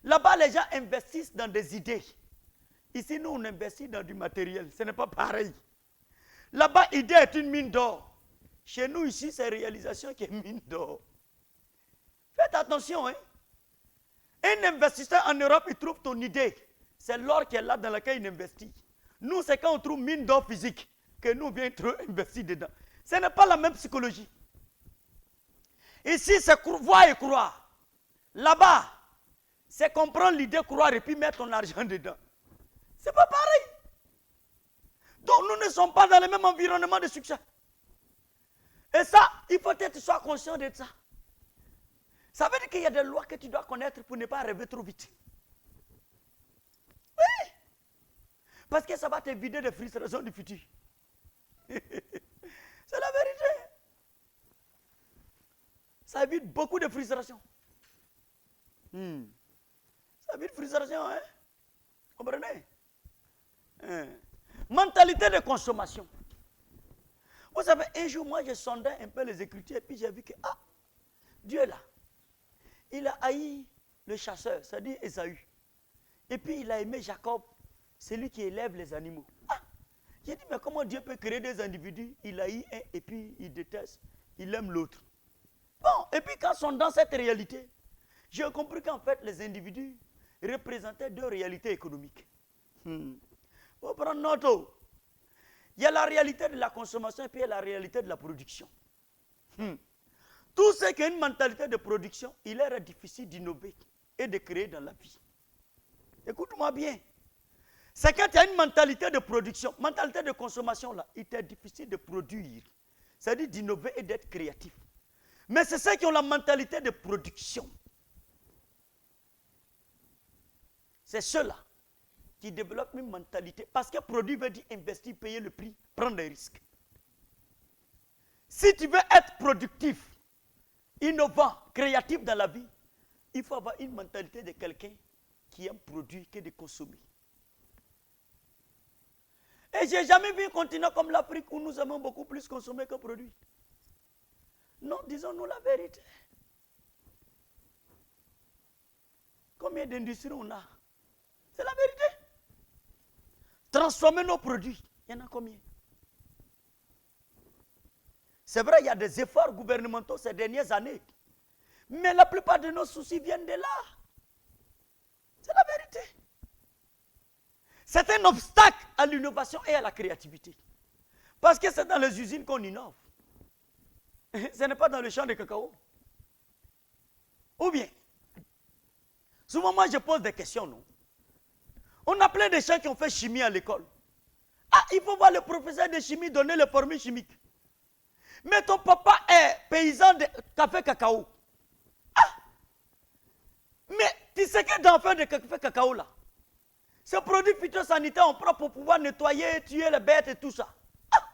Là-bas, les gens investissent dans des idées. Ici, nous, on investit dans du matériel. Ce n'est pas pareil. Là-bas, idée est une mine d'or. Chez nous, ici, c'est réalisation qui est mine d'or. Faites attention, hein. Un investisseur en Europe, il trouve ton idée. C'est l'or qui est là dans laquelle il investit. Nous, c'est quand on trouve mine d'or physique que nous vient trop investir dedans. Ce n'est pas la même psychologie. Ici, c'est voir et croire. Là-bas, c'est comprendre l'idée, croire et puis mettre ton argent dedans. C'est pas pareil. Donc nous ne sommes pas dans le même environnement de succès. Et ça, il faut que tu sois conscient de ça. Ça veut dire qu'il y a des lois que tu dois connaître pour ne pas rêver trop vite. Oui. Parce que ça va te vider de frustrations du futur. C'est la vérité. Ça évite beaucoup de frustrations. Ça évite frustration, hein? Vous comprenez? Mentalité de consommation. Vous savez, un jour, moi, je sondais un peu les Écritures et puis j'ai vu que, Dieu est là. Il a haï le chasseur, c'est-à-dire Ésaü. Et puis, il a aimé Jacob, celui qui élève les animaux. J'ai dit, mais comment Dieu peut créer des individus? Il haït un et puis il déteste, il aime l'autre. Bon, et puis quand on est dans cette réalité, j'ai compris qu'en fait, les individus représentaient deux réalités économiques. Faut prendre note. Il y a la réalité de la consommation et puis il y a la réalité de la production. Tout ce qui a une mentalité de production, il est difficile d'innover et de créer dans la vie. Écoute-moi bien. C'est quand tu as une mentalité de production, mentalité de consommation, là, il est difficile de produire. C'est-à-dire d'innover et d'être créatif. Mais c'est ceux qui ont la mentalité de production. C'est ceux-là qui développent une mentalité. Parce que produire veut dire investir, payer le prix, prendre des risques. Si tu veux être productif, innovant, créatif dans la vie, il faut avoir une mentalité de quelqu'un qui aime produire que de consommer. Et je n'ai jamais vu un continent comme l'Afrique où nous aimons beaucoup plus consommer que produire. Non, disons-nous la vérité. Combien d'industries on a? C'est la vérité. Transformer nos produits, il y en a combien? C'est vrai, il y a des efforts gouvernementaux ces dernières années. Mais la plupart de nos soucis viennent de là. C'est la vérité. C'est un obstacle à l'innovation et à la créativité. Parce que c'est dans les usines qu'on innove. Ce n'est pas dans le champ de cacao. Ou bien, souvent moi je pose des questions, non? On a plein de gens qui ont fait chimie à l'école. Ah, il faut voir le professeur de chimie donner les formules chimiques. Mais ton papa est paysan de café cacao. Ah! Mais tu sais que dans faire de café cacao là, ce produit phytosanitaire on prend pour pouvoir nettoyer, tuer les bêtes et tout ça. Ah!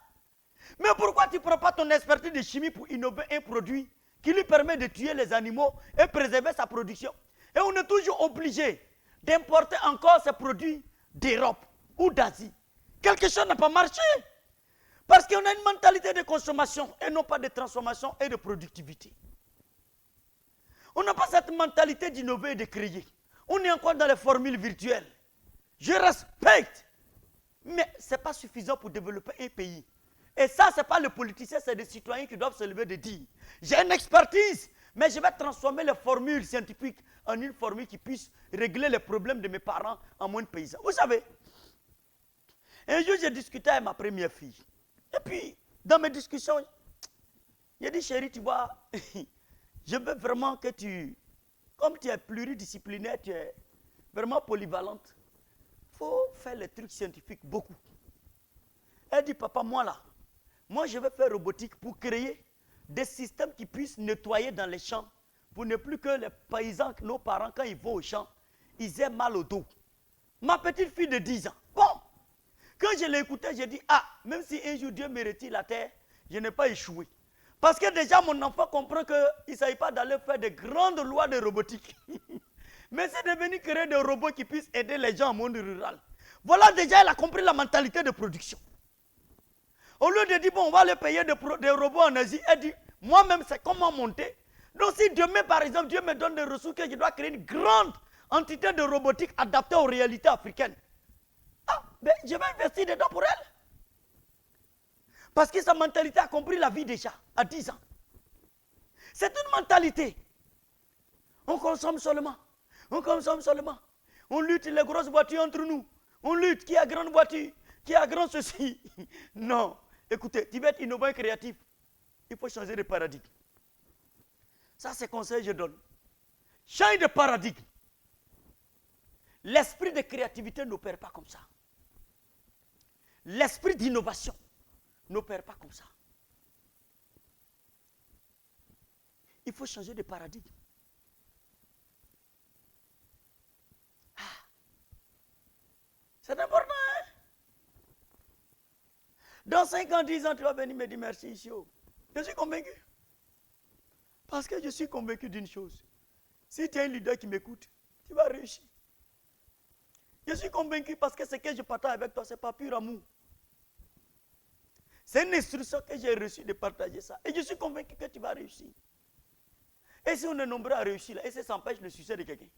Mais pourquoi tu ne prends pas ton expertise de chimie pour innover un produit qui lui permet de tuer les animaux et préserver sa production? Et on est toujours obligé d'importer encore ces produits d'Europe ou d'Asie. Quelque chose n'a pas marché. Parce qu'on a une mentalité de consommation et non pas de transformation et de productivité. On n'a pas cette mentalité d'innover et de créer. On est encore dans les formules virtuelles. Je respecte, mais ce n'est pas suffisant pour développer un pays. Et ça, ce n'est pas les politiciens, c'est les citoyens qui doivent se lever de dire j'ai une expertise, mais je vais transformer les formules scientifiques en une formule qui puisse régler les problèmes de mes parents en moins de paysans. Vous savez, un jour, j'ai discuté avec ma première fille. Et puis, dans mes discussions, j'ai dit, chérie, tu vois, je veux vraiment que comme tu es pluridisciplinaire, tu es vraiment polyvalente, il faut faire les trucs scientifiques beaucoup. Elle dit, papa, moi je vais faire robotique pour créer des systèmes qui puissent nettoyer dans les champs, pour ne plus que les paysans, nos parents, quand ils vont au champ, ils aient mal au dos. Ma petite fille de 10 ans, bon, quand je l'ai écouté, j'ai dit, ah, même si un jour Dieu me retire la terre, je n'ai pas échoué. Parce que déjà, mon enfant comprend qu'il ne s'agit pas d'aller faire de grandes lois de robotique. Mais c'est de venir créer des robots qui puissent aider les gens au monde rural. Voilà, déjà, elle a compris la mentalité de production. Au lieu de dire, bon, on va aller payer des robots en Asie, elle dit, moi-même, c'est comment monter. Donc, si demain, par exemple, Dieu me donne des ressources, que je dois créer une grande entité de robotique adaptée aux réalités africaines, ah, ben, je vais investir dedans pour elle. Parce que sa mentalité a compris la vie déjà, à 10 ans. C'est une mentalité. On consomme seulement. On consomme seulement. On lutte les grosses voitures entre nous. On lutte qui a grande voiture, qui a grand ceci. Non. Écoutez, tu veux être innovant et créatif. Il faut changer de paradigme. Ça, c'est conseil que je donne. Change de paradigme. L'esprit de créativité n'opère pas comme ça. L'esprit d'innovation n'opère pas comme ça. Il faut changer de paradigme. Ah. C'est important, hein? Dans 5 ans, 10 ans, tu vas venir me dire merci ici. Je suis convaincu. Parce que je suis convaincu d'une chose. Si tu es un leader qui m'écoute, tu vas réussir. Je suis convaincu parce que ce que je partage avec toi, ce n'est pas pur amour. C'est une instruction que j'ai reçue de partager ça. Et je suis convaincu que tu vas réussir. Et si on est nombreux à réussir, là, et ça empêche le succès de quelqu'un.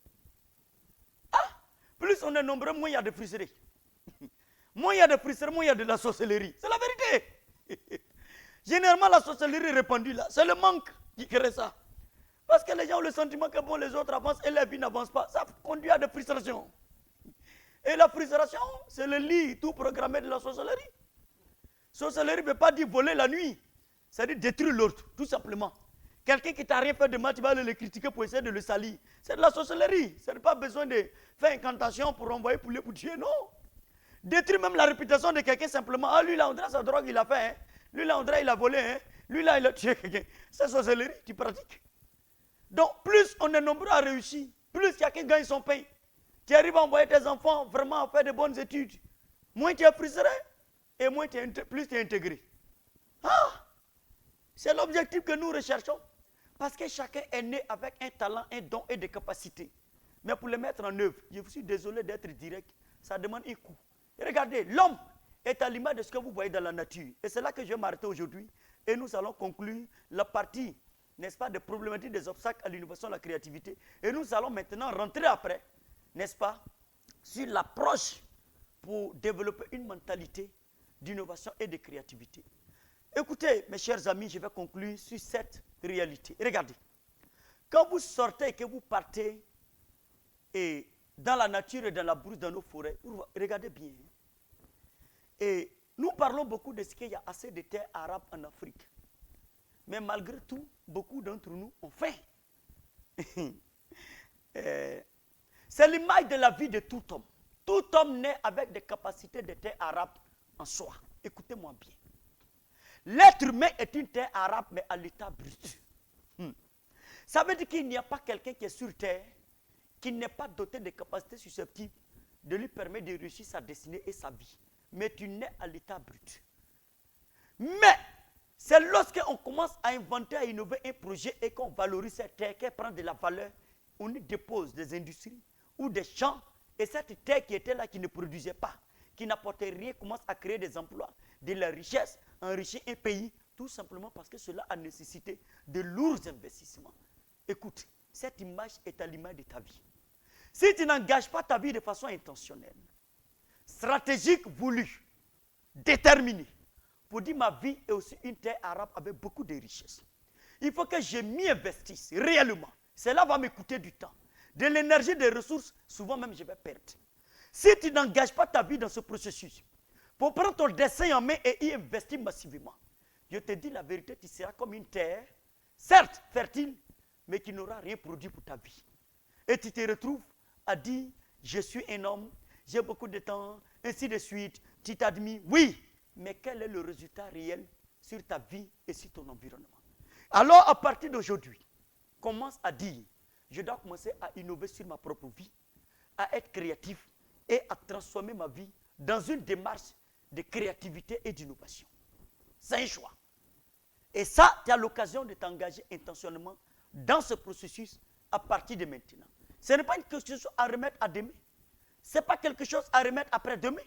Ah! Plus on est nombreux, moins il y a de frustrés. Moins il y a de frustrés, moins il y a de la sorcellerie. C'est la vérité. Généralement, la sorcellerie répandue là, c'est le manque qui crée ça. Parce que les gens ont le sentiment que bon, les autres avancent et la vie n'avance pas. Ça conduit à des frustrations. Et la frustration, c'est le lit tout programmé de la sorcellerie. Sorcellerie ne veut pas dire voler la nuit. C'est-à-dire détruire l'autre, tout simplement. Quelqu'un qui t'a rien fait de mal, tu vas aller le critiquer pour essayer de le salir. C'est de la sorcellerie. Ce n'est pas besoin de faire incantation pour envoyer poulet pour tuer, non. Détruire même la réputation de quelqu'un simplement. Ah, lui là, on dirait sa drogue, il a fait. Hein. Lui là, on dirait il a volé. Hein. Lui là, il a tué quelqu'un. C'est sorcellerie, tu pratiques. Donc, plus on est nombreux à réussir, plus quelqu'un gagne son pain. Tu arrives à envoyer tes enfants vraiment à faire de bonnes études. Moins tu es frustré et moins plus tu es intégré. Ah, c'est l'objectif que nous recherchons. Parce que chacun est né avec un talent, un don et des capacités. Mais pour les mettre en œuvre, je suis désolé d'être direct, ça demande un coût. Et regardez, l'homme est à l'image de ce que vous voyez dans la nature. Et c'est là que je vais m'arrêter aujourd'hui. et nous allons conclure la partie, n'est-ce pas, des problématiques des obstacles à l'innovation et à la créativité. Et nous allons maintenant rentrer après, n'est-ce pas, sur l'approche pour développer une mentalité d'innovation et de créativité. Écoutez, mes chers amis, je vais conclure sur cette réalité. Regardez, quand vous sortez et que vous partez et dans la nature et dans la brousse, dans nos forêts, regardez bien. Et nous parlons beaucoup de ce qu'il y a assez de terres arabes en Afrique. Mais malgré tout, beaucoup d'entre nous ont faim. C'est l'image de la vie de tout homme. Tout homme naît avec des capacités de terre arabe en soi. Écoutez-moi bien. L'être humain est une terre arabe, mais à l'état brut. Ça veut dire qu'il n'y a pas quelqu'un qui est sur terre qui n'est pas doté de capacités susceptibles de lui permettre de réussir sa destinée et sa vie. Mais tu nais à l'état brut. Mais c'est lorsqu'on commence à inventer, à innover un projet et qu'on valorise cette terre, qu'elle prend de la valeur, on y dépose des industries ou des champs, et cette terre qui était là, qui ne produisait pas, qui n'apportait rien, commence à créer des emplois, de la richesse, enrichir un pays, tout simplement parce que cela a nécessité de lourds investissements. Écoute, cette image est à l'image de ta vie. Si tu n'engages pas ta vie de façon intentionnelle, stratégique, voulue, déterminée, pour dire ma vie est aussi une terre arabe avec beaucoup de richesses. Il faut que je m'y investisse réellement. Cela va me coûter du temps, de l'énergie, des ressources, souvent même je vais perdre. Si tu n'engages pas ta vie dans ce processus, pour prendre ton destin en main et y investir massivement, je te dis la vérité, tu seras comme une terre, certes fertile, mais qui n'aura rien produit pour ta vie. Et tu te retrouves à dire, je suis un homme, j'ai beaucoup de temps, ainsi de suite, tu t'admires, oui, mais quel est le résultat réel sur ta vie et sur ton environnement? Alors, à partir d'aujourd'hui, commence à dire, je dois commencer à innover sur ma propre vie, à être créatif et à transformer ma vie dans une démarche de créativité et d'innovation. C'est un choix. Et ça, tu as l'occasion de t'engager intentionnellement dans ce processus à partir de maintenant. Ce n'est pas quelque chose à remettre à demain. Ce n'est pas quelque chose à remettre après demain.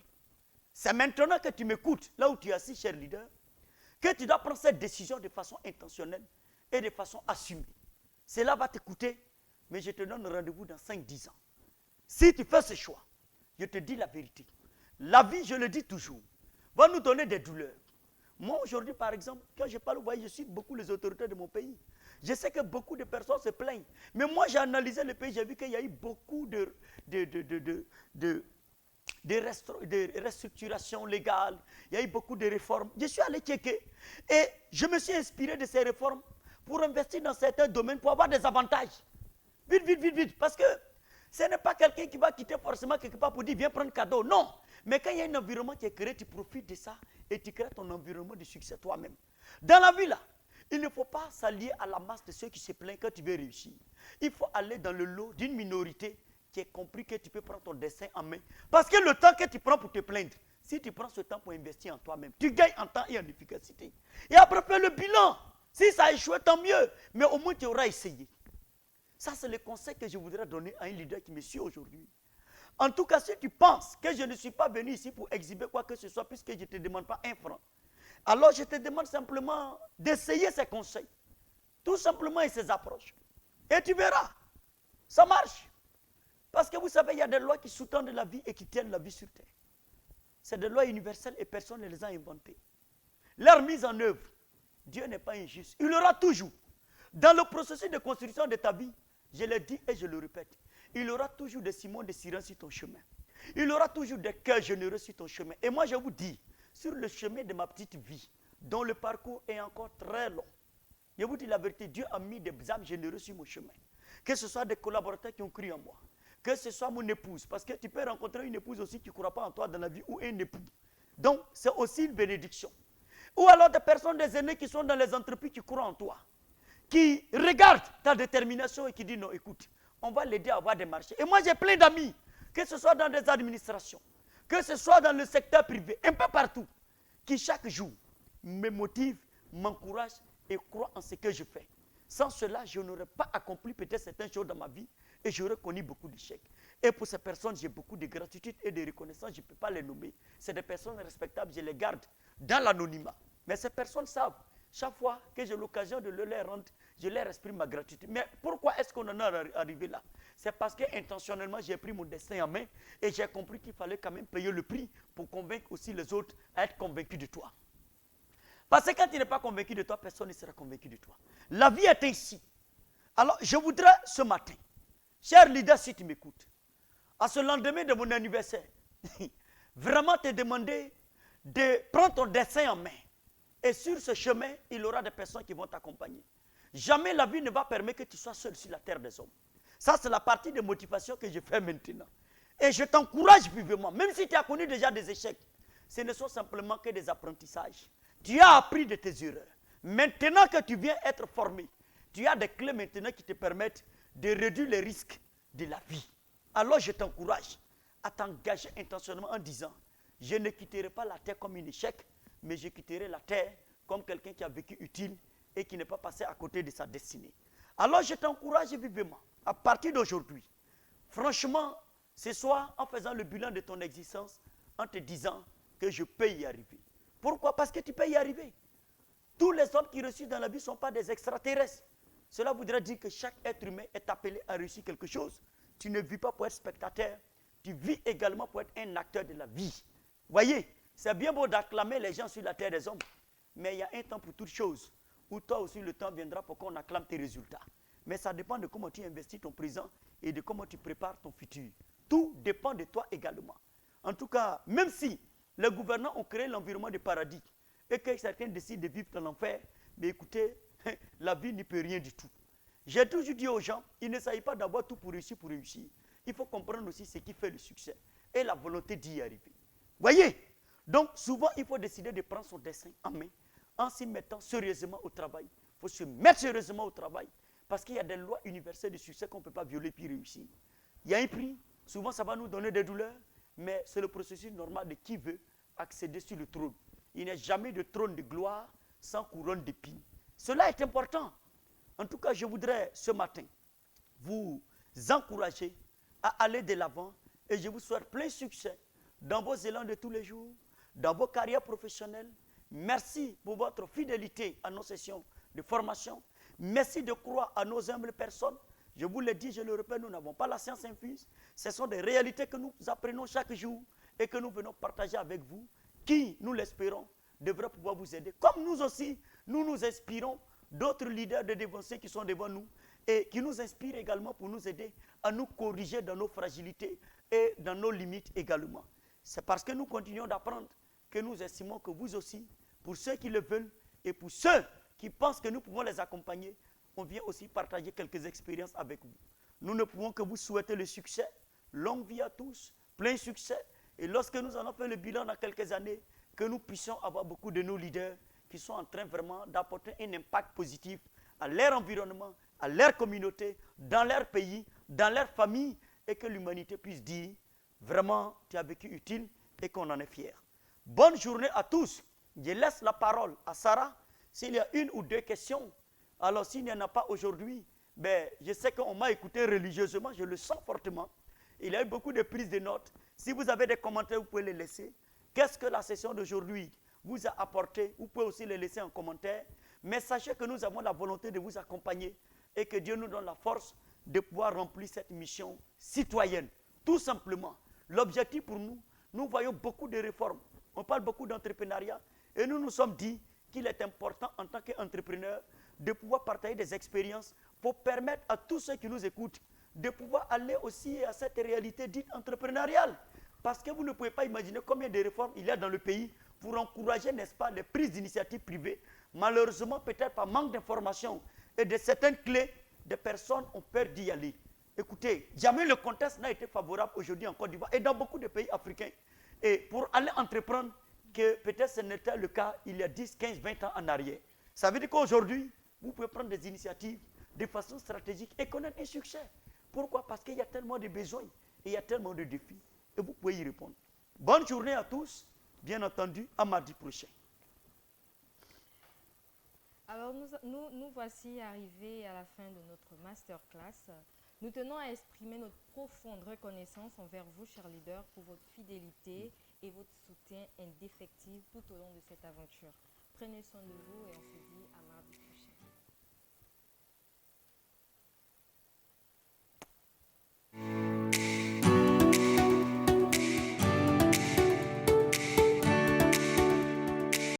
C'est maintenant que tu m'écoutes, là où tu es assis, cher leader, que tu dois prendre cette décision de façon intentionnelle et de façon assumée. Cela va te coûter, mais je te donne rendez-vous dans 5-10 ans. Si tu fais ce choix, je te dis la vérité. La vie, je le dis toujours, va nous donner des douleurs. Moi, aujourd'hui, par exemple, quand je parle, vous voyez, je suis beaucoup les autorités de mon pays. Je sais que beaucoup de personnes se plaignent. Mais moi, j'ai analysé le pays, j'ai vu qu'il y a eu beaucoup de restructurations légales. Il y a eu beaucoup de réformes. Je suis allé checker et je me suis inspiré de ces réformes pour investir dans certains domaines, pour avoir des avantages. Vite, vite, vite, vite. Parce que ce n'est pas quelqu'un qui va quitter forcément quelque part pour dire viens prendre cadeau. Non. Mais quand il y a un environnement qui est créé, tu profites de ça et tu crées ton environnement de succès toi-même. Dans la vie là, il ne faut pas s'allier à la masse de ceux qui se plaignent quand tu veux réussir. Il faut aller dans le lot d'une minorité qui a compris que tu peux prendre ton destin en main. Parce que le temps que tu prends pour te plaindre, si tu prends ce temps pour investir en toi-même, tu gagnes en temps et en efficacité. Et après, fais le bilan. Si ça a échoué, tant mieux. Mais au moins, tu auras essayé. Ça, c'est le conseil que je voudrais donner à un leader qui me suit aujourd'hui. En tout cas, si tu penses que je ne suis pas venu ici pour exhiber quoi que ce soit, puisque je ne te demande pas un franc, alors je te demande simplement d'essayer ces conseils. Tout simplement et ces approches. Et tu verras. Ça marche. Parce que vous savez, il y a des lois qui sous-tendent la vie et qui tiennent la vie sur terre. C'est des lois universelles et personne ne les a inventées. Leur mise en œuvre, Dieu n'est pas injuste. Il y aura toujours, dans le processus de construction de ta vie, je le dis et je le répète, il y aura toujours des Simon de Cyrène sur ton chemin. Il y aura toujours des cœurs généreux sur ton chemin. Et moi, je vous dis, sur le chemin de ma petite vie, dont le parcours est encore très long, je vous dis la vérité, Dieu a mis des âmes généreux sur mon chemin. Que ce soit des collaborateurs qui ont cru en moi, que ce soit mon épouse, parce que tu peux rencontrer une épouse aussi qui ne croit pas en toi dans la vie, ou un époux. Donc, c'est aussi une bénédiction. Ou alors des personnes, des aînés qui sont dans les entreprises qui croient en toi, qui regardent ta détermination et qui disent non, écoute, on va l'aider à avoir des marchés. Et moi, j'ai plein d'amis, que ce soit dans des administrations, que ce soit dans le secteur privé, un peu partout, qui chaque jour me motivent, m'encouragent et croient en ce que je fais. Sans cela, je n'aurais pas accompli peut-être certaines choses dans ma vie et j'aurais connu beaucoup d'échecs. Et pour ces personnes, j'ai beaucoup de gratitude et de reconnaissance, je ne peux pas les nommer. C'est des personnes respectables, je les garde dans l'anonymat. Mais ces personnes savent Chaque fois que j'ai l'occasion de le leur rendre, je leur exprime ma gratitude. Mais pourquoi est-ce qu'on en est arrivé là? C'est parce que intentionnellement, j'ai pris mon destin en main et j'ai compris qu'il fallait quand même payer le prix pour convaincre aussi les autres à être convaincus de toi. Parce que quand tu n'es pas convaincu de toi, personne ne sera convaincu de toi. La vie est ainsi. Alors, je voudrais ce matin, cher leader, si tu m'écoutes, à ce lendemain de mon anniversaire, vraiment te demander de prendre ton destin en main. Et sur ce chemin, il y aura des personnes qui vont t'accompagner. Jamais la vie ne va permettre que tu sois seul sur la terre des hommes. Ça, c'est la partie de motivation que je fais maintenant. Et je t'encourage vivement, même si tu as connu déjà des échecs, ce ne sont simplement que des apprentissages. Tu as appris de tes erreurs. Maintenant que tu viens être formé, tu as des clés maintenant qui te permettent de réduire les risques de la vie. Alors je t'encourage à t'engager intentionnellement en disant, je ne quitterai pas la terre comme un échec, mais je quitterai la terre comme quelqu'un qui a vécu utile et qui n'est pas passé à côté de sa destinée. Alors je t'encourage vivement, à partir d'aujourd'hui, franchement, ce soir, en faisant le bilan de ton existence, en te disant que je peux y arriver. Pourquoi? Parce que tu peux y arriver. Tous les hommes qui réussissent dans la vie ne sont pas des extraterrestres. Cela voudrait dire que chaque être humain est appelé à réussir quelque chose. Tu ne vis pas pour être spectateur, tu vis également pour être un acteur de la vie. Voyez, c'est bien beau d'acclamer les gens sur la terre des hommes, mais il y a un temps pour toute chose, où toi aussi le temps viendra pour qu'on acclame tes résultats. Mais ça dépend de comment tu investis ton présent et de comment tu prépares ton futur. Tout dépend de toi également. En tout cas, même si les gouvernants ont créé l'environnement de paradis et que certains décident de vivre dans l'enfer, mais écoutez, la vie n'y peut rien du tout. J'ai toujours dit aux gens, il ne s'agit pas d'avoir tout pour réussir. Il faut comprendre aussi ce qui fait le succès et la volonté d'y arriver. Voyez? Donc, souvent, il faut décider de prendre son destin en main en s'y mettant sérieusement au travail. Il faut se mettre sérieusement au travail parce qu'il y a des lois universelles de succès qu'on ne peut pas violer puis réussir. Il y a un prix, souvent ça va nous donner des douleurs, mais c'est le processus normal de qui veut accéder sur le trône. Il n'y a jamais de trône de gloire sans couronne d'épines. Cela est important. En tout cas, je voudrais ce matin vous encourager à aller de l'avant et je vous souhaite plein succès dans vos élans de tous les jours, dans vos carrières professionnelles. Merci pour votre fidélité à nos sessions de formation. Merci de croire à nos humbles personnes. Je vous le dis, je le répète, nous n'avons pas la science infuse. Ce sont des réalités que nous apprenons chaque jour et que nous venons partager avec vous, qui, nous l'espérons, devrait pouvoir vous aider. Comme nous aussi, nous nous inspirons d'autres leaders de dévancés qui sont devant nous et qui nous inspirent également pour nous aider à nous corriger dans nos fragilités et dans nos limites également. C'est parce que nous continuons d'apprendre que nous estimons que vous aussi, pour ceux qui le veulent et pour ceux qui pensent que nous pouvons les accompagner, on vient aussi partager quelques expériences avec vous. Nous ne pouvons que vous souhaiter le succès, longue vie à tous, plein succès. Et lorsque nous allons faire le bilan dans quelques années, que nous puissions avoir beaucoup de nos leaders qui sont en train vraiment d'apporter un impact positif à leur environnement, à leur communauté, dans leur pays, dans leur famille, et que l'humanité puisse dire, vraiment, tu as vécu utile et qu'on en est fier. Bonne journée à tous. Je laisse la parole à Sarah. S'il y a une ou deux questions, alors s'il n'y en a pas aujourd'hui, ben, je sais qu'on m'a écouté religieusement, je le sens fortement. Il y a eu beaucoup de prises de notes. Si vous avez des commentaires, vous pouvez les laisser. Qu'est-ce que la session d'aujourd'hui vous a apporté? Vous pouvez aussi les laisser en commentaire. Mais sachez que nous avons la volonté de vous accompagner et que Dieu nous donne la force de pouvoir remplir cette mission citoyenne. Tout simplement, l'objectif pour nous, nous voyons beaucoup de réformes. On parle beaucoup d'entrepreneuriat et nous nous sommes dit qu'il est important en tant qu'entrepreneur de pouvoir partager des expériences pour permettre à tous ceux qui nous écoutent de pouvoir aller aussi à cette réalité dite entrepreneuriale. Parce que vous ne pouvez pas imaginer combien de réformes il y a dans le pays pour encourager, n'est-ce pas, les prises d'initiatives privées. Malheureusement, peut-être par manque d'informations et de certaines clés, des personnes ont peur d'y aller. Écoutez, jamais le contexte n'a été favorable aujourd'hui en Côte d'Ivoire et dans beaucoup de pays africains. Et pour aller entreprendre, que peut-être ce n'était le cas il y a 10, 15, 20 ans en arrière. Ça veut dire qu'aujourd'hui, vous pouvez prendre des initiatives de façon stratégique et connaître un succès. Pourquoi? Parce qu'il y a tellement de besoins et il y a tellement de défis. Et vous pouvez y répondre. Bonne journée à tous. Bien entendu, à mardi prochain. Alors, nous voici arrivés à la fin de notre masterclass. Nous tenons à exprimer notre profonde reconnaissance envers vous, chers leaders, pour votre fidélité et votre soutien indéfectible tout au long de cette aventure. Prenez soin de vous et on se dit à mardi prochain.